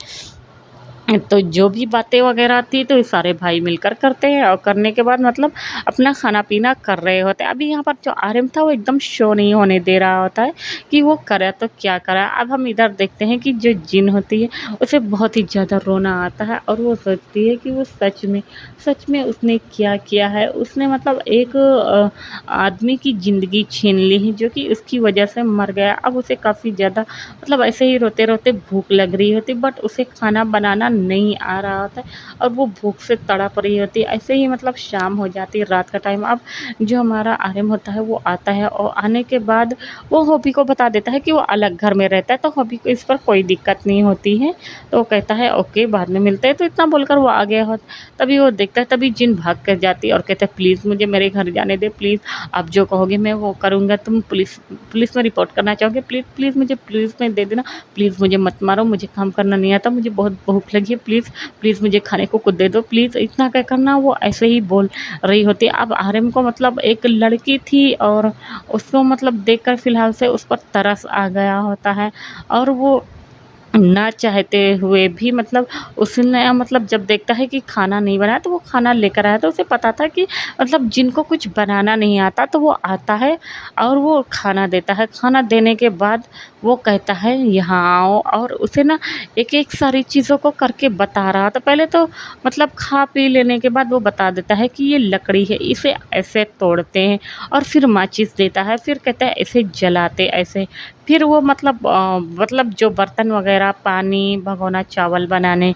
तो जो भी बातें वगैरह आती है तो ये सारे भाई मिलकर करते हैं और करने के बाद मतलब अपना खाना-पीना कर रहे होते हैं। अभी यहाँ पर जो आर्यन था वो एकदम शो नहीं होने दे रहा होता है कि वो करे तो क्या करा। अब हम इधर देखते हैं कि जो जिन होती है उसे बहुत ही ज़्यादा रोना आता है और वो सोचती है कि वो सच में उसने क्या किया है। उसने मतलब एक आदमी की ज़िंदगी छीन ली है जो कि उसकी वज़ह से मर गया। अब उसे काफ़ी ज़्यादा मतलब ऐसे ही रोते-रोते भूख लग रही होती बट उसे खाना बनाना नहीं आ रहा होता है और वो भूख से तड़प रही होती है। ऐसे ही मतलब शाम हो जाती है, रात का टाइम। अब जो हमारा आर्यन होता है वो आता है और आने के बाद वो हॉबी को बता देता है कि वो अलग घर में रहता है तो हॉबी को इस पर कोई दिक्कत नहीं होती है। तो वो कहता है ओके बाद में मिलते हैं, तो इतना बोलकर वो आ गया होता। तभी वो देखता है, तभी जिन भाग कर जाती है और कहता है प्लीज़ मुझे मेरे घर जाने दे, प्लीज़ आप जो कहोगे मैं वो करूँगा। तुम पुलिस में रिपोर्ट करना चाहोगे, प्लीज़ प्लीज़ मुझे पुलिस में दे देना, प्लीज़ मुझे मत मारो, मुझे काम करना नहीं आता, मुझे बहुत भूख लगी है, प्लीज़ प्लीज़ मुझे खाने को कुछ दे दो प्लीज़। इतना कहकर ना वो ऐसे ही बोल रही होती है। अब आर्यन को मतलब एक लड़की थी और उसको मतलब देखकर फ़िलहाल से उस पर तरस आ गया होता है और वो ना चाहते हुए भी मतलब उसने मतलब जब देखता है कि खाना नहीं बनाया तो वो खाना लेकर आया, तो उसे पता था कि मतलब जिनको कुछ बनाना नहीं आता तो वो आता है और वो खाना देता है। खाना देने के बाद वो कहता है यहाँ आओ और उसे ना एक-एक सारी चीज़ों को करके बता रहा था। पहले तो मतलब खा पी लेने के बाद वो बता देता है कि ये लकड़ी है, इसे ऐसे तोड़ते हैं और फिर माचिस देता है, फिर कहता है इसे जलाते ऐसे। फिर वो मतलब जो बर्तन वग़ैरह, पानी, भगोना चावल बनाने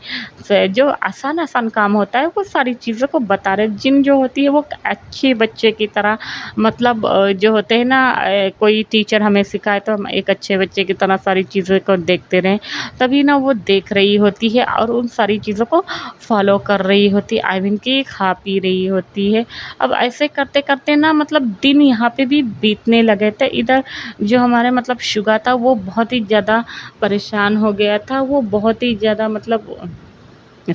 से जो आसान-आसान काम होता है, वो सारी चीज़ों को बता रहे। जिन जो होती है वो एक अच्छे बच्चे की तरह मतलब जो होते हैं ना कोई टीचर हमें सिखाए तो हम एक अच्छे बच्चे की तरह सारी चीज़ों को देखते रहें। तभी ना वो देख रही होती है और उन सारी चीज़ों को फ़ॉलो कर रही होती है। आई मीन कि खा पी रही होती है। अब ऐसे करते-करते ना मतलब दिन यहाँ पे भी बीतने लगे थे। इधर जो हमारे मतलब शुगा था वो बहुत ही ज़्यादा परेशान हो गया था। वो बहुत ही ज़्यादा मतलब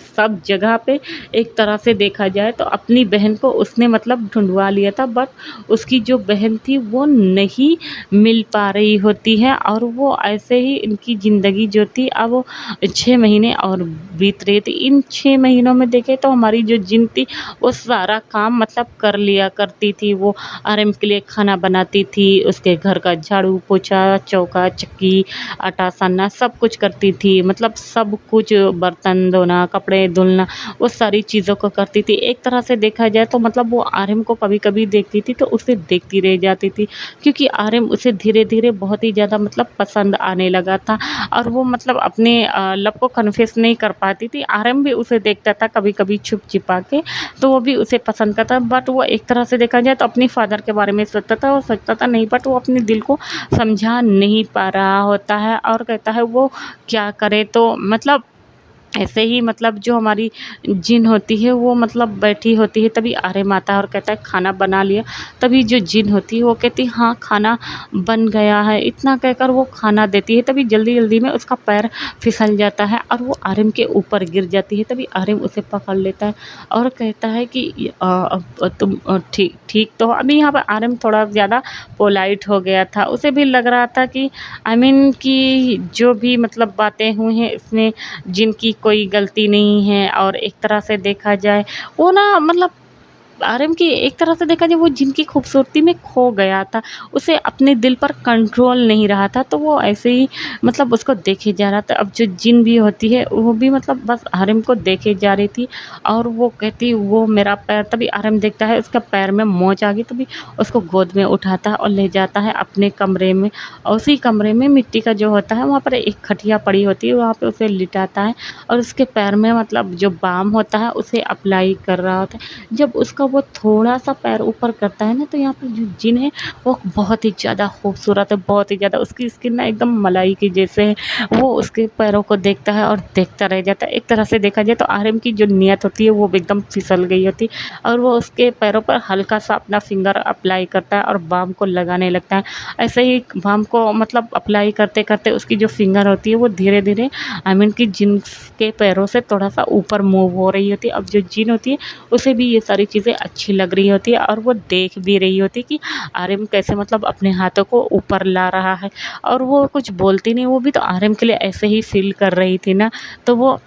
सब जगह पे एक तरह से देखा जाए तो अपनी बहन को उसने मतलब ढूँढवा लिया था बट उसकी जो बहन थी वो नहीं मिल पा रही होती है और वो ऐसे ही इनकी ज़िंदगी जो थी अब 6 महीने और बीत रही थी। इन 6 महीनों में देखें तो हमारी जो जिन थी वो सारा काम मतलब कर लिया करती थी। वो आराम के लिए खाना बनाती थी, उसके घर का झाड़ू, पोछा, चौका, चक्की, आटा सानना सब कुछ करती थी। मतलब सब कुछ बर्तन धोना, कपड़े धुलना, वो सारी चीज़ों को करती थी। एक तरह से देखा जाए तो मतलब वो आर्यन को कभी-कभी देखती थी तो उसे देखती रह जाती थी क्योंकि आर्यन उसे धीरे-धीरे बहुत ही ज़्यादा मतलब पसंद आने लगा था और वो मतलब अपने लव को कन्फेस नहीं कर पाती थी। आर्यन भी उसे देखता था कभी-कभी छुप-छिपा के, तो वो भी उसे पसंद करता बट वो एक तरह से देखा जाए तो अपने फादर के बारे में सोचता था नहीं बट वो अपने दिल को समझा नहीं पा रहा होता है और कहता है वो क्या करे। तो मतलब ऐसे ही मतलब जो हमारी जिन होती है वो मतलब बैठी होती है, तभी आर्यन आता है और कहता है खाना बना लिया। तभी जो जिन होती है वो कहती है हाँ खाना बन गया है, इतना कहकर वो खाना देती है। तभी जल्दी-जल्दी में उसका पैर फिसल जाता है और वो आर्यन के ऊपर गिर जाती है। तभी आर्यन उसे पकड़ लेता है और कहता है कि अब तुम ठीक ठीक तो हो। अभी यहाँ पर आर्यन थोड़ा ज़्यादा पोलाइट हो गया था। उसे भी लग रहा था कि आई मीन कि जो भी मतलब बातें हुई हैं इसमें जिनकी कोई गलती नहीं है और एक तरह से देखा जाए वो ना मतलब आर्यन की एक तरह से देखा जाए वो जिनकी खूबसूरती में खो गया था। उसे अपने दिल पर कंट्रोल नहीं रहा था तो वो ऐसे ही मतलब उसको देखे जा रहा था। अब जो जिन भी होती है वो भी मतलब बस आर्यन को देखे जा रही थी और वो कहती वो मेरा पैर, तभी आर्यन देखता है उसका पैर में मोच आ गई, तभी उसको गोद में उठाता है और ले जाता है अपने कमरे में और उसी कमरे में मिट्टी का जो होता है वहाँ पर एक खटिया पड़ी होती है, वहाँ पे उसे लिटाता है और उसके पैर में मतलब जो बाम होता है उसे अप्लाई कर रहा होता है। जब उसका वो थोड़ा-सा पैर ऊपर करता है ना तो यहाँ पे जो जिन है वो बहुत ही ज़्यादा खूबसूरत है, बहुत ही ज़्यादा। उसकी स्किन ना एकदम मलाई की जैसे है। वो उसके पैरों को देखता है और देखता रह जाता है। एक तरह से देखा जाए तो आर्यन की जो नीयत होती है वो भी एकदम फिसल गई होती है और वो उसके पैरों पर हल्का-सा अपना फिंगर अप्लाई करता है और बाम को लगाने लगता है। ऐसे ही बाम को मतलब अप्लाई करते-करते उसकी जो फिंगर होती है वो धीरे-धीरे आई मीन कि जिन के पैरों से थोड़ा-सा ऊपर मूव हो रही होती है। अब जो जिन होती है उसे भी ये सारी चीज़ें अच्छी लग रही होती है और वो देख भी रही होती है कि आर्यन कैसे मतलब अपने हाथों को ऊपर ला रहा है और वो कुछ बोलती नहीं, वो भी तो आर्यन के लिए ऐसे ही फ़ील कर रही थी ना, तो वो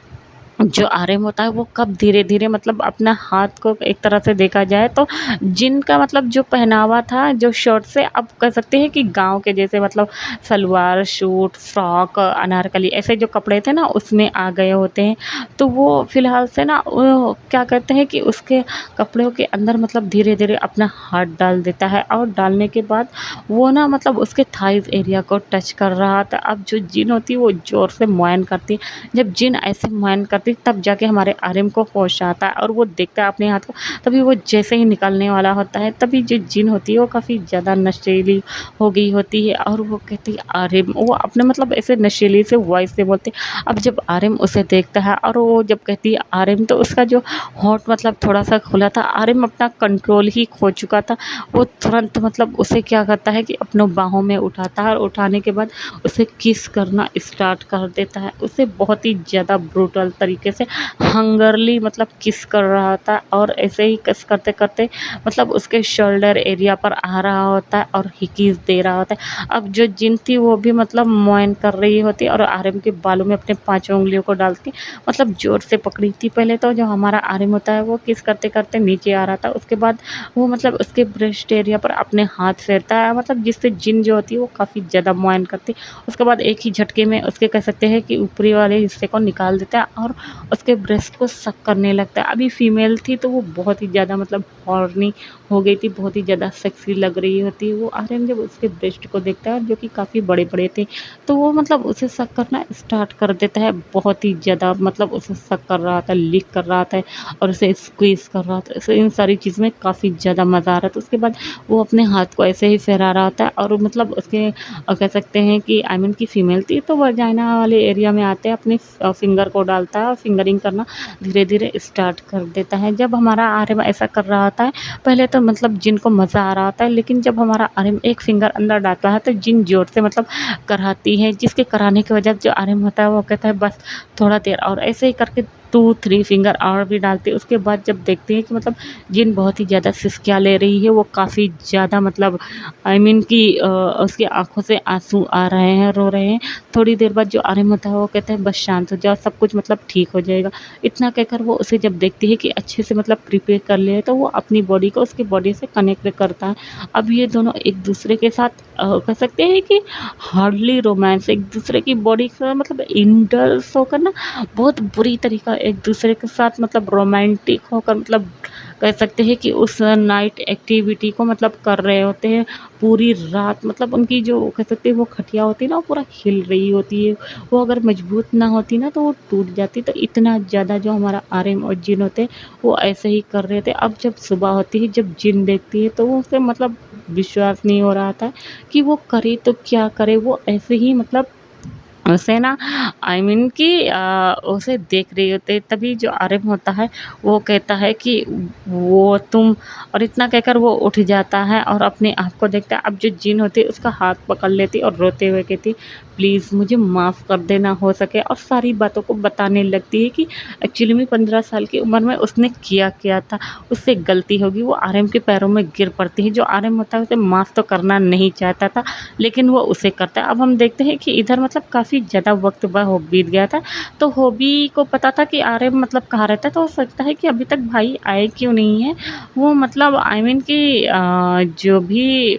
जो आरएम होता है वो कब धीरे-धीरे मतलब अपना हाथ को एक तरह से देखा जाए तो जिन का मतलब जो पहनावा था जो शर्ट से अब कह सकते हैं कि गाँव के जैसे मतलब सलवार सूट, फ्रॉक, अनारकली ऐसे जो कपड़े थे ना उसमें आ गए होते हैं। तो वो फ़िलहाल से ना वो क्या कहते हैं कि उसके कपड़ों के अंदर मतलब धीरे-धीरे अपना हाथ डाल देता है और डालने के बाद वो ना मतलब उसके थाइज़ एरिया को टच कर रहा था। अब जो जिन होती है वो ज़ोर से मुआयन करती है। जब जिन ऐसे मुआयन करती तब जाके हमारे आरिम को होश आता है और वो देखता है अपने हाथ को। तभी वो जैसे ही निकलने वाला होता है तभी जो जिन होती है वो काफ़ी ज़्यादा नशीली हो गई होती है और वो कहती है आरिम, वो अपने मतलब ऐसे नशीली से वॉइस से बोलती है। अब जब आरिम उसे देखता है और वो जब कहती है आरिम तो उसका जो होंठ मतलब थोड़ा-सा खुला था। आरिम अपना कंट्रोल ही खो चुका था। वो तुरंत मतलब उसे क्या करता है कि अपनों बाहों में उठाता है और उठाने के बाद उसे किस करना स्टार्ट कर देता है। उसे बहुत ही ज़्यादा ब्रूटल तरीके से हंगरली मतलब किस कर रहा था और ऐसे ही किस करते-करते मतलब उसके शोल्डर एरिया पर आ रहा होता है और हिकीस दे रहा होता है। अब जो जिन थी वो भी मतलब मुआयन कर रही होती है और आरिम के बालों में अपने पाँचों उँगलियों को डाल के मतलब ज़ोर से पकड़ी थी। पहले तो जो हमारा आरिम होता है वो किस करते-करते नीचे आ रहा था। उसके बाद वो मतलब उसके ब्रेस्ट एरिया पर अपने हाथ फेरता है मतलब जिससे जिन जो होती है वो काफ़ी ज़्यादा मुआयन करती है। उसके बाद एक ही झटके में उसके कह सकते हैं कि ऊपरी वाले हिस्से को निकाल देता है और उसके ब्रेस्ट को सक करने लगता है। अभी फीमेल थी तो वो बहुत ही ज़्यादा मतलब हॉर्नी हो गई थी, बहुत ही ज़्यादा सेक्सी लग रही होती है। वो आर्यन जब उसके ब्रेस्ट को देखता है जो कि काफ़ी बड़े-बड़े थे, तो वो मतलब उसे सक करना स्टार्ट कर देता है। बहुत ही ज़्यादा मतलब उसे सक कर रहा था, लिक कर रहा था और उसे स्क्वीज़ कर रहा था। तो इन सारी चीज़ में काफ़ी ज़्यादा मज़ा आ रहा था। उसके बाद वो अपने हाथ को ऐसे ही फहरा रहा था और मतलब उसके कह सकते हैं कि आई मीन की फ़ीमेल थी तो वजाइना वाले एरिया में आते अपनी फ़िंगर को डालता है और फ़िंगरिंग करना धीरे-धीरे स्टार्ट कर देता है। जब हमारा आर्यन ऐसा कर रहा होता है, पहले तो मतलब जिनको मज़ा आ रहा होता है, लेकिन जब हमारा आर्यन एक फ़िंगर अंदर डालता है तो जिन ज़ोर से मतलब कराती है, जिसके कराने की वजह से जो आर्यन होता है वो कहता है बस थोड़ा देर और ऐसे ही करके 2-3 फ़िंगर और भी डालते हैं। उसके बाद जब देखते हैं कि मतलब जिन बहुत ही ज़्यादा सिसकियाँ ले रही है, वो काफ़ी ज़्यादा मतलब आई मीन कि उसकी आँखों से आँसू आ रहे हैं, रो रहे हैं। थोड़ी देर बाद जो आर्यन होता है वो कहता है बस शांत हो जाओ, सब कुछ मतलब ठीक हो जाएगा। इतना कहकर वो उसे जब देखती है कि अच्छे से मतलब प्रिपेयर कर लिया है तो वो अपनी बॉडी को उसकी बॉडी से कनेक्ट करता है। अब ये दोनों एक-दूसरे के साथ कह सकते हैं कि हार्डली रोमांस एक-दूसरे की बॉडी का मतलब इंडल्स होकर ना बहुत बुरी तरीक़ा एक-दूसरे के साथ मतलब रोमांटिक होकर मतलब कह सकते हैं कि उस नाइट एक्टिविटी को मतलब कर रहे होते हैं। पूरी रात मतलब उनकी जो कह सकते हैं वो खटिया होती है ना वो पूरा हिल रही होती है। वो अगर मजबूत ना होती ना तो वो टूट जाती। तो इतना ज़्यादा जो हमारा आर्यन और जिन होते हैं वो ऐसे ही कर रहे थे। अब जब सुबह होती है, जब जिन देखती है तो वो उसे मतलब विश्वास नहीं हो रहा था कि वो करे तो क्या करे? वो ऐसे ही मतलब उसे ना आई मीन कि उसे देख रही होती है। तभी जो आर्यन होता है वो कहता है कि वो तुम और इतना कहकर वो उठ जाता है और अपने आप को देखता है। अब जो जिन होती है उसका हाथ पकड़ लेती और रोते हुए कहती प्लीज़ मुझे माफ़ कर देना हो सके और सारी बातों को बताने लगती है कि एक्चुअली में 15 साल की उम्र में उसने किया क्या था, उससे गलती होगी। वो आर्यन के पैरों में गिर पड़ती है। जो आर्यन होता है उसे माफ़ तो करना नहीं चाहता था, लेकिन वो उसे करता है। अब हम देखते हैं कि इधर मतलब काफ़ी ज़्यादा वक़्त बीत गया था, तो हॉबी को पता था कि आर्यन मतलब कहाँ रहता है, तो वो सोचता है कि अभी तक भाई आए क्यों नहीं है। वो मतलब आई मीन कि जो भी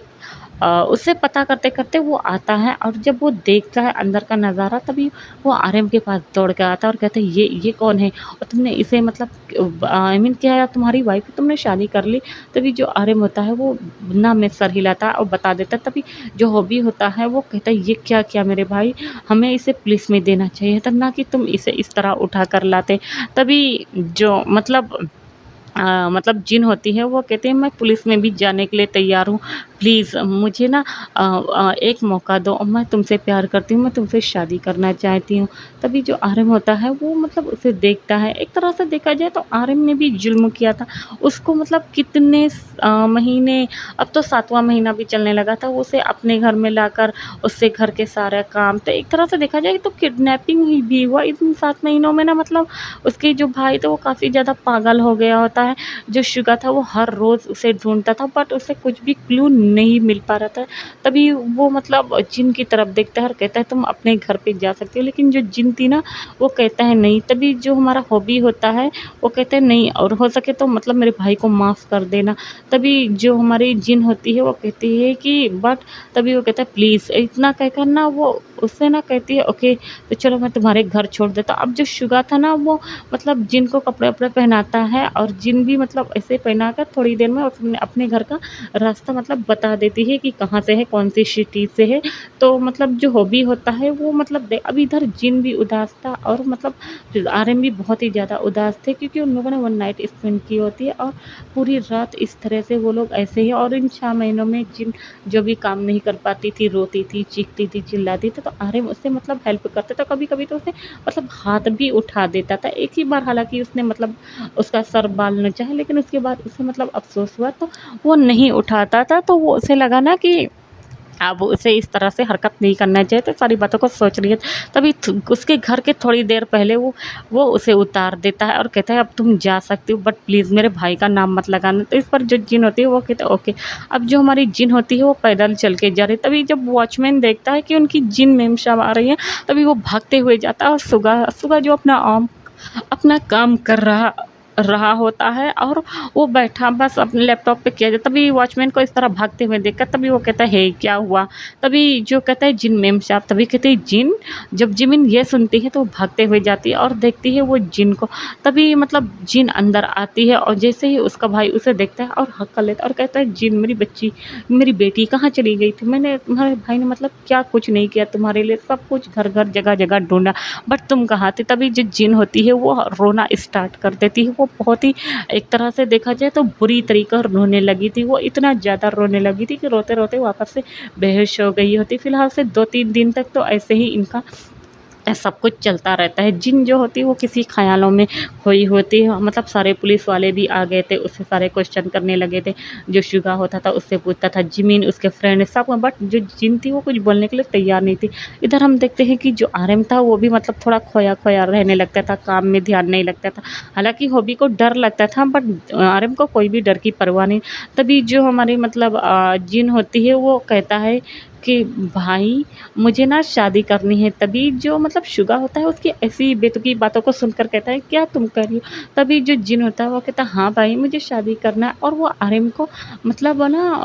उसे पता करते-करते वो आता है और जब वो देखता है अंदर का नज़ारा तभी वो आर्यन के पास दौड़ के आता है और कहता है ये कौन है? और तुमने इसे मतलब आई मीन क्या है तुम्हारी वाइफ़ तुमने शादी कर ली? तभी जो आर्यन होता है वो ना में सर हिलाता है और बता देता है। तभी जो हॉबी होता है वो कहता है ये क्या किया मेरे भाई? हमें इसे पुलिस में देना चाहिए था, ना कि तुम इसे इस तरह उठा कर लाते। तभी जो मतलब जिन होती है वो कहती है मैं पुलिस में भी जाने के लिए तैयार हूँ। प्लीज़ मुझे ना एक मौका दो और मैं तुमसे प्यार करती हूँ, मैं तुमसे शादी करना चाहती हूँ। तभी जो आर्यन होता है वो मतलब उसे देखता है। एक तरह से देखा जाए तो आर्यन ने भी जुल्म किया था। उसको मतलब कितने महीने, अब तो 7वाँ महीना भी चलने लगा था, उसे अपने घर में लाकर उससे घर के सारे काम, तो एक तरह से देखा जाए तो किडनैपिंग ही भी हुआ इन 7 महीनों में ना मतलब उसके जो भाई थे वो काफ़ी ज़्यादा पागल हो गया होता है जो शुगा था वो हर रोज़ उसे ढूँढता था, बट उसे कुछ भी क्लू नहीं मिल पा रहा था। तभी वो मतलब जिन की तरफ देखता है और कहता है तुम अपने घर पे जा सकते हो, लेकिन जो जिन थी ना वो कहता है नहीं। तभी जो हमारा हॉबी होता है वो कहते हैं नहीं, और हो सके तो मतलब मेरे भाई को माफ़ कर देना। तभी जो हमारी जिन होती है वो कहती है कि बट, तभी वो कहता है प्लीज़, इतना कहकर ना वो उससे ना कहती है ओके, तो चलो मैं तुम्हारे घर छोड़ देता हूँ। अब जो शुगा था ना वो मतलब जिन को कपड़े-वपड़े पहनाता है, और जिन भी मतलब ऐसे पहनाकर थोड़ी देर में उसने अपने घर का रास्ता मतलब बता देती है कि कहाँ से है, कौन-सी सिटी से है। तो मतलब जो हॉबी होता है वो मतलब दे अब इधर जिन भी उदास था, और मतलब आर्यन भी बहुत ही ज़्यादा उदास थे, क्योंकि उन लोगों ने वन नाइट स्पेंड की होती है, और पूरी रात इस तरह से वो लोग ऐसे ही, और इन 6 महीनों में जिन जो भी काम नहीं कर पाती थी, रोती थी, चीखती थी, चिल्लाती थी, तो आर्यन उससे मतलब हेल्प करता था। कभी-कभी तो उसे मतलब हाथ भी उठा देता था। एक ही बार हालाँकि उसने मतलब उसका सर बाल नोचा है, लेकिन उसके बाद उसे मतलब अफ़सोस हुआ, तो वो नहीं उठाता था। तो वो उसे लगा ना कि अब उसे इस तरह से हरकत नहीं करना चाहिए, तो सारी बातों को सोच रही है। तभी उसके घर के थोड़ी देर पहले वो उसे उतार देता है और कहता है अब तुम जा सकती हो, बट प्लीज़ मेरे भाई का नाम मत लगाना। तो इस पर जो जिन होती है वो कहता है ओके। अब जो हमारी जिन होती है वो पैदल चल के जा रही है। तभी जब वॉचमैन देखता है कि उनकी जिन मेम साहब आ रही है, तभी वो भागते हुए जाता है, और सुगा जो अपना काम कर रहा रहा होता है, और वो बैठा बस अपने लैपटॉप पे किया जाता। तभी वॉचमैन को इस तरह भागते हुए देखकर तभी वो कहता है हे क्या हुआ? तभी जो कहता है जिन मेम साहब, तभी कहते हैं जिन। जब जिमिन ये सुनती है तो वो भागते हुए जाती है और देखती है वो जिन को। तभी मतलब जिन अंदर आती है, और जैसे ही उसका भाई उसे देखता है और हक कर लेता है और कहता है जिन मेरी बेटी कहाँ चली गई थी? तुम्हारे भाई ने मतलब क्या कुछ नहीं किया तुम्हारे लिए, सब कुछ घर-घर जगह-जगह ढूँढा, बट तुम कहाँ थे? तभी जो जिन होती है वो रोना स्टार्ट कर देती है। वो बहुत ही एक तरह से देखा जाए तो बुरी तरीक़ा रोने लगी थी। वो इतना ज़्यादा रोने लगी थी कि रोते-रोते वापस से बेहोश हो गई होती। फ़िलहाल से 2-3 दिन तक तो ऐसे ही इनका सब कुछ चलता रहता है। जिन जो होती है वो किसी ख़यालों में खोई होती है। मतलब सारे पुलिस वाले भी आ गए थे, उससे सारे क्वेश्चन करने लगे थे। जो शुगा होता था उससे पूछता था, जिमिन, उसके फ्रेंड सब, बट जो जिन थी वो कुछ बोलने के लिए तैयार नहीं थी। इधर हम देखते हैं कि जो आर्यन था वो भी मतलब थोड़ा खोया-खोया रहने लगता था, काम में ध्यान नहीं लगता था। हालाँकि हॉबी को डर लगता था, बट आर्यन को कोई भी डर की परवाह नहीं। तभी जो हमारी मतलब जिन होती है वो कहता है कि भाई मुझे ना शादी करनी है। तभी जो मतलब शुगा होता है उसकी ऐसी बेतुकी बातों को सुनकर कहता है क्या तुम कर रही हो? तभी जो जिन होता है वो कहता है हाँ भाई मुझे शादी करना है, और वो आर्यन को मतलब ना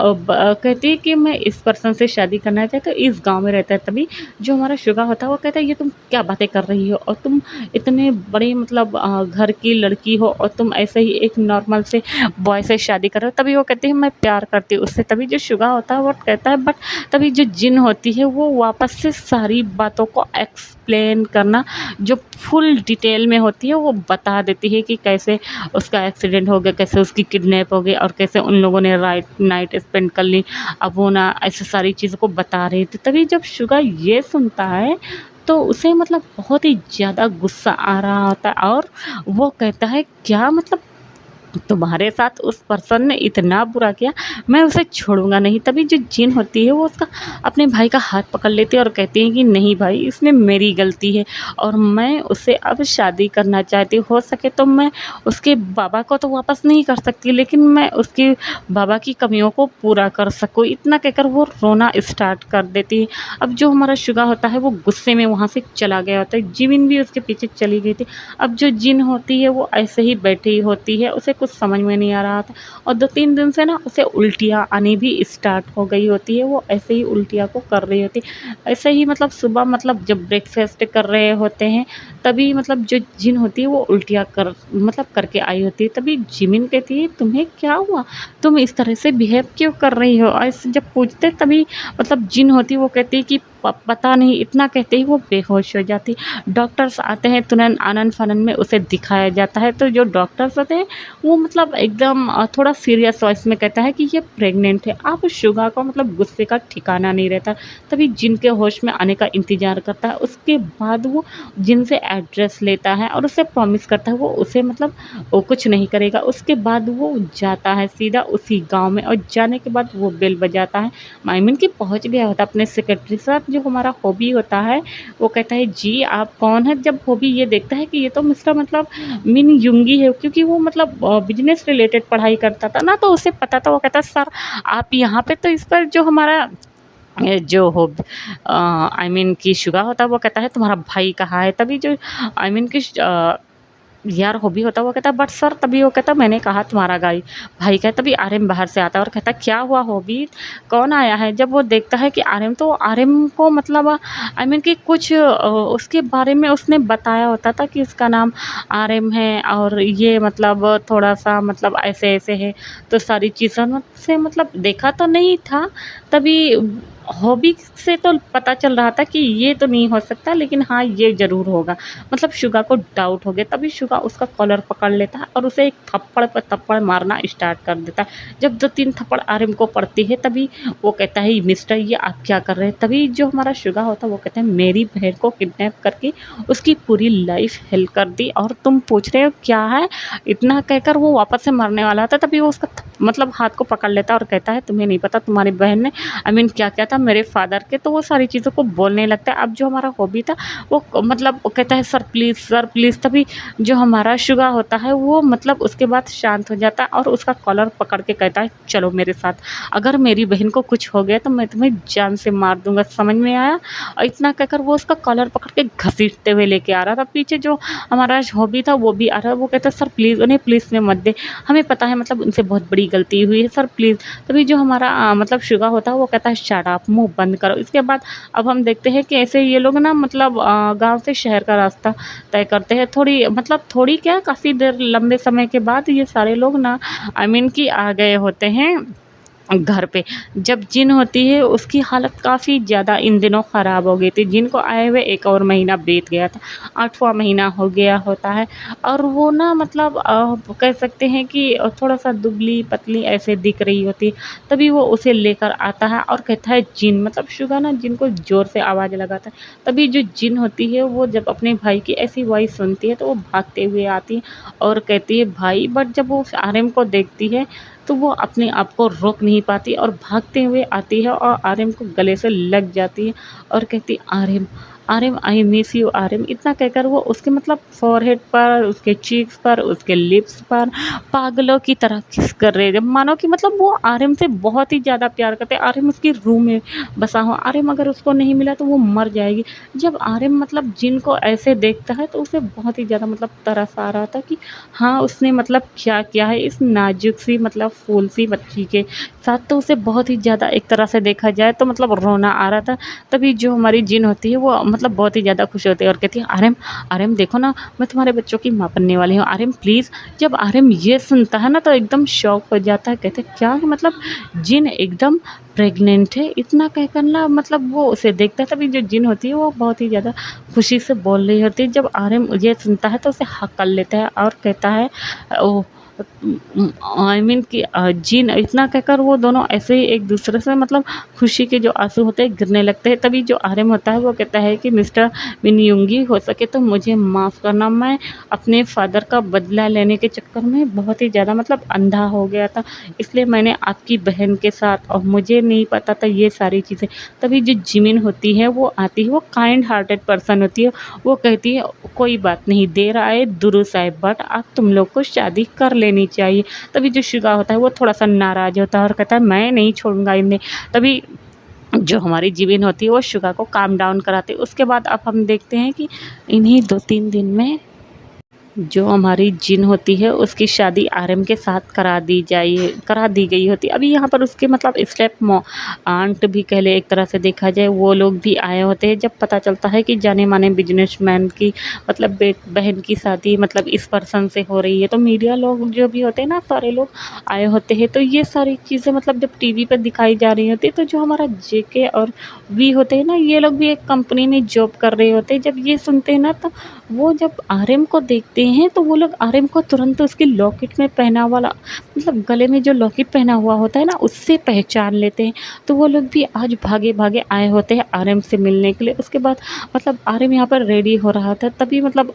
कहती है कि मैं इस पर्सन से शादी करना चाहती हूँ, इस गाँव में रहता है। तभी जो हमारा शुगा होता है वो कहता है ये तुम क्या बातें कर रही हो, और तुम इतने बड़े मतलब घर की लड़की हो, और तुम ऐसे ही एक नॉर्मल से बॉय से शादी कर रहे हो। तभी वो कहती है मैं प्यार करती हूँ उससे। तभी जो शुगा होता है वो कहता है बट, तभी जो जिन होती है वो वापस से सारी बातों को एक्सप्लेन करना जो फुल डिटेल में होती है वो बता देती है कि कैसे उसका एक्सीडेंट हो गया, कैसे उसकी किडनैप हो गई, और कैसे उन लोगों ने नाइट स्पेंड कर ली। अब वो ना ऐसे सारी चीज़ों को बता रही थी। तभी जब शुगा ये सुनता है तो उसे मतलब बहुत ही ज़्यादा गुस्सा आ रहा होता है, और वो कहता है क्या मतलब तुम्हारे साथ उस पर्सन ने इतना बुरा किया, मैं उसे छोड़ूँगा नहीं। तभी जो जिन होती है वो उसका अपने भाई का हाथ पकड़ लेती है और कहती है कि नहीं भाई इसमें मेरी गलती है, और मैं उससे अब शादी करना चाहती हूँ। हो सके तो मैं उसके बाबा को तो वापस नहीं कर सकती, लेकिन मैं उसके बाबा की कमियों को पूरा कर सकूँ। इतना कहकर वो रोना स्टार्ट कर देती है। अब जो हमारा शुगा होता है वो गुस्से में वहाँ से चला गया होता है। जिमिन भी उसके पीछे चली गई थी। अब जो जिन होती है वो ऐसे ही बैठी होती है, उसे कुछ समझ में नहीं आ रहा था, और 2-3 दिन से ना उसे उल्टियाँ आनी भी स्टार्ट हो गई होती है। वो ऐसे ही उल्टियाँ को कर रही होती है। ऐसे ही मतलब सुबह मतलब जब ब्रेकफ़ास्ट कर रहे होते हैं, तभी मतलब जो जिन होती है वो उल्टियाँ करके आई होती है। तभी जिमिन कहती है तुम्हें क्या हुआ? तुम इस तरह से बिहेव क्यों कर रही हो? ऐसे जब पूछते तभी मतलब जिन होती है वो कहती है कि पता नहीं, इतना कहते ही वो बेहोश हो जाती। डॉक्टर्स आते हैं, तुरंत आनन-फानन में उसे दिखाया जाता है। तो जो डॉक्टर्स होते हैं वो मतलब एकदम थोड़ा सीरियस वॉइस में कहता है कि ये प्रेग्नेंट है। अब शुगा को मतलब गुस्से का ठिकाना नहीं रहता। तभी जिन के होश में आने का इंतज़ार करता है। उसके बाद वो जिन से एड्रेस लेता है और उससे प्रॉमिस करता है वो उसे मतलब वो कुछ नहीं करेगा। उसके बाद वो जाता है सीधा उसी गाँव में और जाने के बाद वो बेल बजाता है। आई मीन कि पहुँच गया होता है अपने सेक्रेटरी के साथ। जो हमारा हॉबी होता है वो कहता है जी आप कौन हैं? जब हॉबी ये देखता है कि ये तो मिस्टर मतलब मिन युंगी है, क्योंकि वो मतलब बिज़नेस रिलेटेड पढ़ाई करता था ना, तो उसे पता था। वो कहता है सर आप यहाँ पे, तो इस पर जो हमारा जो हो आई मीन कि शुगा होता है वो कहता है तुम्हारा भाई कहाँ है? तभी जो आई मीन कि यार हॉबी होता है वो कहता है बट सर, तभी वो कहता है मैंने कहा तुम्हारा भाई का है। तभी आर्यन बाहर से आता है और कहता है क्या हुआ हॉबी, कौन आया है? जब वो देखता है कि आर्यन, तो आर्यन को मतलब आई मीन कि कुछ उसके बारे में उसने बताया होता था कि उसका नाम आर्यन है और ये मतलब थोड़ा-सा मतलब ऐसे-ऐसे है। तो सारी चीज़ों से मतलब देखा तो नहीं था, तभी हॉबी से तो पता चल रहा था कि ये तो नहीं हो सकता, लेकिन हाँ, ये ज़रूर होगा। मतलब शुगा को डाउट हो गया। तभी शुगा उसका कॉलर पकड़ लेता है और उसे एक थप्पड़ पे थप्पड़ मारना स्टार्ट कर देता है। जब 2-3 थप्पड़ आर्यन को पड़ती है, तभी वो कहता है मिस्टर ये आप क्या कर रहे हैं? तभी जो हमारा शुगा होता है वो कहता है मेरी बहन को किडनैप करके उसकी पूरी लाइफ हेल कर दी और तुम पूछ रहे हो क्या है? इतना कहकर वो वापस से मरने वाला था, तभी वो उसका मतलब हाथ को पकड़ लेता है और कहता है तुम्हें नहीं पता तुम्हारी बहन ने आई मीन क्या-क्या था मेरे फादर के, तो वो सारी चीज़ों को बोलने लगता है। अब जो हमारा हॉबी था वो मतलब वो कहता है सर प्लीज़, तभी जो हमारा शुगा होता है वो मतलब उसके बाद शांत हो जाता है और उसका कॉलर पकड़ के कहता है चलो मेरे साथ, अगर मेरी बहन को कुछ हो गया तो मैं तुम्हें जान से मार दूँगा, समझ में आया? और इतना कहकर वो उसका कॉलर पकड़ के घसीटते हुए लेके आ रहा था। पीछे जो हमारा हॉबी था वो भी आ रहा है, वो कहता है सर प्लीज़ उन्हें पुलिस में मत दें, हमें पता है मतलब उनसे बहुत बड़ी गलती हुई है सर प्लीज़। तभी जो हमारा मतलब शुगा होता है वो कहता है शट अप, मुँह बंद करो। इसके बाद अब हम देखते हैं कि ऐसे ये लोग ना मतलब गाँव से शहर का रास्ता तय करते हैं। थोड़ी क्या काफ़ी देर लंबे समय के बाद ये सारे लोग ना आई मीन कि आ गए होते हैं घर पे। जब जिन होती है उसकी हालत काफ़ी ज़्यादा इन दिनों ख़राब हो गई थी। जिन को आए हुए 1 और महीना बीत गया था, 8वाँ महीना हो गया होता है और वो ना मतलब कह सकते हैं कि थोड़ा-सा दुबली-पतली ऐसे दिख रही होती है। तभी वो उसे लेकर आता है और कहता है जिन, मतलब शुगा ना जिन को ज़ोर से आवाज़ लगाता है। तभी जो जिन होती है वो जब अपने भाई की ऐसी वॉइस सुनती है तो वो भागते हुए आती है और कहती है भाई, बट जब वो उस आर्यन को देखती है तो वो अपने आप को रोक नहीं पाती और भागते हुए आती है और आर्यन को गले से लग जाती है और कहती है Aryan, Aryan I miss you Aryan. इतना कहकर वो उसके मतलब फ़ॉरहेड पर, उसके चीक्स पर, उसके लिप्स पर पागलों की तरह किस कर रहे हैं। मानो कि मतलब वो आर्यन से बहुत ही ज़्यादा प्यार करते हैं। आर्यन उसकी रूह में बसा हुआ, आर्यन अगर उसको नहीं मिला तो वो मर जाएगी। जब आर्यन मतलब जिन को ऐसे देखता है तो उसे बहुत ही ज़्यादा मतलब तरस आ रहा था कि हाँ, उसने मतलब क्या किया है इस नाज़ुक सी मतलब फूल सी बच्ची के साथ। तो उसे बहुत ही ज़्यादा एक तरह से देखा जाए तो मतलब रोना आ रहा था। तभी जो हमारी जिन होती है वो मतलब बहुत ही ज़्यादा खुश होती है और कहती है आर्यन, आर्यन देखो ना मैं तुम्हारे बच्चों की माँ बनने वाली हूँ आर्यन प्लीज़। जब आर्यन ये सुनता है ना तो एकदम शॉक हो जाता है, कहते क्या मतलब जिन एकदम प्रेग्नेंट है। इतना कहकर ना मतलब वो उसे देखता है। तभी जो जिन होती है वो बहुत ही ज़्यादा खुशी से बोल रही होती है। जब आर्यन ये सुनता है तो उसे हक कर लेता है और कहता है ओ आई मीन कि जिन, इतना कहकर वो दोनों ऐसे ही एक दूसरे से मतलब खुशी के जो आंसू होते हैं गिरने लगते हैं। तभी जो आर्यन होता है वो कहता है कि मिस्टर मिनयुंगी हो सके तो मुझे माफ़ करना, मैं अपने फादर का बदला लेने के चक्कर में बहुत ही ज़्यादा मतलब अंधा हो गया था, इसलिए मैंने आपकी बहन के साथ, और मुझे नहीं पता था ये सारी चीज़ें। तभी जो जिमिन होती है वो आती है, वो काइंड हार्टेड पर्सन होती है। वो कहती है कोई बात नहीं, देर आए दुरुस्त आए, बट अब तुम लोग को शादी कर लेनी चाहिए। तभी जो शुगा होता है वो थोड़ा-सा नाराज़ होता है और कहता है मैं नहीं छोड़ूँगा इन्हें। तभी जो हमारी जिमिन होती है वो शुगा को काम डाउन कराती है। उसके बाद अब हम देखते हैं कि इन्हीं 2-3 दिन में जो हमारी जिन होती है उसकी शादी आर्यन के साथ करा दी गई होती है। अभी यहाँ पर उसके मतलब आंट भी कह ले, एक तरह से देखा जाए वो लोग भी आए होते हैं। जब पता चलता है कि जाने माने बिजनेसमैन की मतलब बहन की शादी मतलब इस पर्सन से हो रही है, तो मीडिया लोग जो भी होते हैं ना सारे लोग आए होते हैं। तो ये सारी चीज़ें मतलब जब टीवी पर दिखाई जा रही होती है तो जो हमारा जेके और वी होते हैं ना, ये लोग भी एक कंपनी में जॉब कर रहे होते हैं। जब ये सुनते हैं ना तो वो जब आर्यन को देखते देखते हैं तो वो लोग आर्यन को तुरंत उसके लॉकेट में पहना वाला मतलब गले में जो लॉकेट पहना हुआ होता है ना, उससे पहचान लेते हैं। तो वो लोग भी आज भागे-भागे आए होते हैं आर्यन से मिलने के लिए। उसके बाद मतलब आर्यन यहाँ पर रेडी हो रहा था, तभी मतलब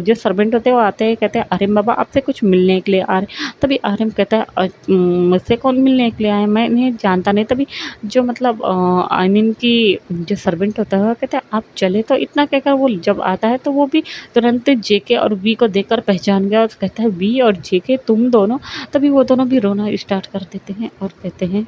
जो सर्वेंट होते हैं वो आते हैं, कहते हैं आर्यन बाबा आपसे कुछ मिलने के लिए आ रहे हैं। तभी आर्यन कहता है मुझसे कौन मिलने के लिए आया है? मैं इन्हें जानता नहीं। तभी जो मतलब आई मीन कि जो सर्वेंट होता है वो कहता है आप चले। तो इतना कहकर वो जब आता है तो वो भी तुरंत जेके और वी को देखकर पहचान गया और कहता है वी और जेके तुम दोनों। तभी वो दोनों भी रोना स्टार्ट कर देते हैं और कहते हैं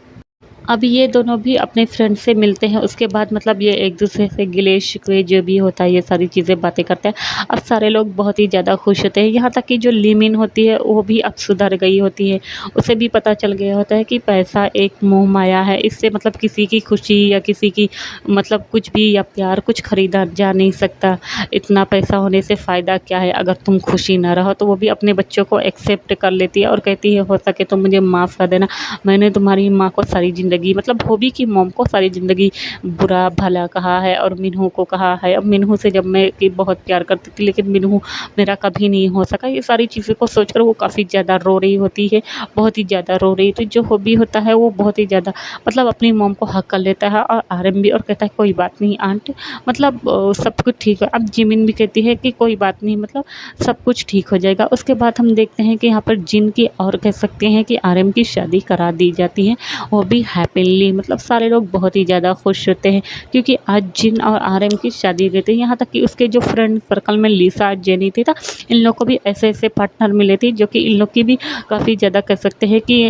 अब ये दोनों भी अपने फ्रेंड से मिलते हैं। उसके बाद मतलब ये एक दूसरे से गिले-शिकवे जो भी होता है ये सारी चीज़ें बातें करते हैं। अब सारे लोग बहुत ही ज़्यादा खुश होते हैं, यहाँ तक कि जो लिमिन होती है वो भी अब सुधर गई होती है। उसे भी पता चल गया होता है कि पैसा एक मोह माया है, इससे मतलब किसी की खुशी या किसी की मतलब कुछ भी या प्यार कुछ खरीदा जा नहीं सकता। इतना पैसा होने से फ़ायदा क्या है अगर तुम खुशी ना रहो। तो वो भी अपने बच्चों को एक्सेप्ट कर लेती है और कहती है हो सके तो मुझे माफ़ कर देना, मैंने तुम्हारी माँ को सारी ज़िंदगी मतलब हॉबी की मॉम को सारी ज़िंदगी बुरा भला कहा है और मिन्हू को कहा है। अब मिन्हू से जब मैं कि बहुत प्यार करती थी लेकिन मिन्हू मेरा कभी नहीं हो सका। ये सारी चीज़ों को सोचकर वो काफ़ी ज़्यादा रो रही होती है, बहुत ही ज़्यादा रो रही। तो जो हॉबी होता है वो बहुत ही ज़्यादा मतलब अपनी मॉम को हक कर लेता है और आर्यन भी और कहता है कोई बात नहीं आंट मतलब सब कुछ ठीक है। अब जिमिन भी कहती है कि कोई बात नहीं मतलब सब कुछ ठीक हो जाएगा। उसके बाद हम देखते हैं कि यहाँ पर जिन की और कह सकते हैं कि आर्यन की शादी करा दी जाती है, वो भी हैपीली। मतलब सारे लोग बहुत ही ज़्यादा खुश होते हैं क्योंकि आज जिन और आर्यन की शादी हुई थी। यहाँ तक कि उसके जो फ्रेंड सर्कल में लिसा जेनी थी, इन लोग को भी ऐसे-ऐसे पार्टनर मिले थे जो कि इन लोग की भी काफ़ी ज़्यादा कह सकते हैं कि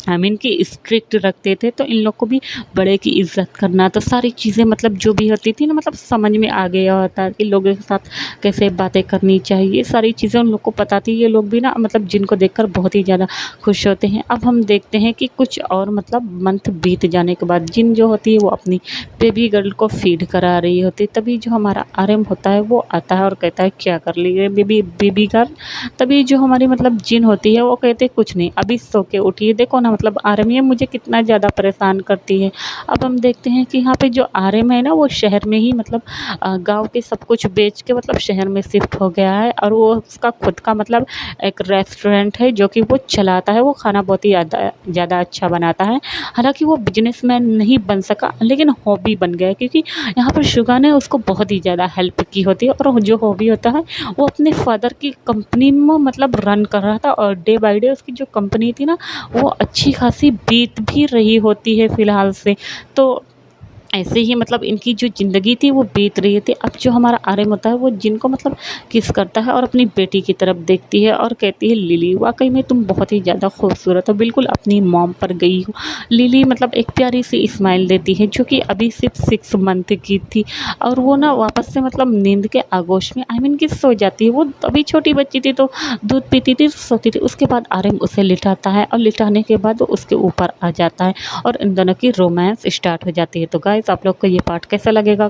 आई मीन कि स्ट्रिक्ट रखते थे। तो इन लोग को भी बड़े की इज़्ज़त करना, तो सारी चीज़ें मतलब जो भी होती थी ना मतलब समझ में आ गया होता है कि लोगों के साथ कैसे बातें करनी चाहिए। सारी चीज़ें उन लोग को पता थी। ये लोग भी ना मतलब जिनको देखकर बहुत ही ज़्यादा खुश होते हैं। अब हम देखते हैं कि कुछ और मतलब मंथ बीत जाने के बाद जिन जो होती है वो अपनी बेबी गर्ल को फीड करा रही होती है। तभी जो हमारा आर्यन होता है वो आता है और कहता है क्या कर ली है बेबी गर्ल। तभी जो हमारी मतलब जिन होती है वो कहते हैं कुछ नहीं, अभी सो के उठी है, देखो ना मतलब आर्यन ये मुझे कितना ज़्यादा परेशान करती है। अब हम देखते हैं कि यहाँ पे जो आर्यन है ना वो शहर में ही मतलब गाँव के सब कुछ बेच के मतलब शहर में शिफ्ट हो गया है और वो उसका खुद का मतलब एक रेस्टोरेंट है जो कि वो चलाता है। वो खाना बहुत ही ज़्यादा अच्छा बनाता है। हालाँकि वो बिजनेसमैन नहीं बन सका लेकिन हॉबी बन गया क्योंकि यहाँ पर शुगा ने उसको बहुत ही ज़्यादा हेल्प की होती है और जो हॉबी होता है वो अपने फादर की कंपनी में मतलब रन कर रहा था और डे बाय डे उसकी जो कंपनी थी ना वो अच्छी खासी बीत भी रही होती है फ़िलहाल से। तो ऐसे ही मतलब इनकी जो ज़िंदगी थी वो बीत रही थी। अब जो हमारा आर्यन होता है वो जिनको मतलब किस करता है और अपनी बेटी की तरफ देखती है और कहती है लिली वाक़ई में तुम बहुत ही ज़्यादा खूबसूरत हो, बिल्कुल अपनी मॉम पर गई हो। लिली मतलब एक प्यारी सी स्माइल देती है जो कि अभी सिर्फ 6 मंथ की थी और वो ना वापस से मतलब नींद के आगोश में आई मीन कि सो जाती है। वो अभी छोटी बच्ची थी तो दूध पीती थी, सोती थी। उसके बाद आर्यन उसे लिटाता है और लिटाने के बाद वो उसके ऊपर आ जाता है और इन दोनों की रोमांस स्टार्ट हो जाती है। तो गाइस आप लोग को ये पार्ट कैसा लगेगा?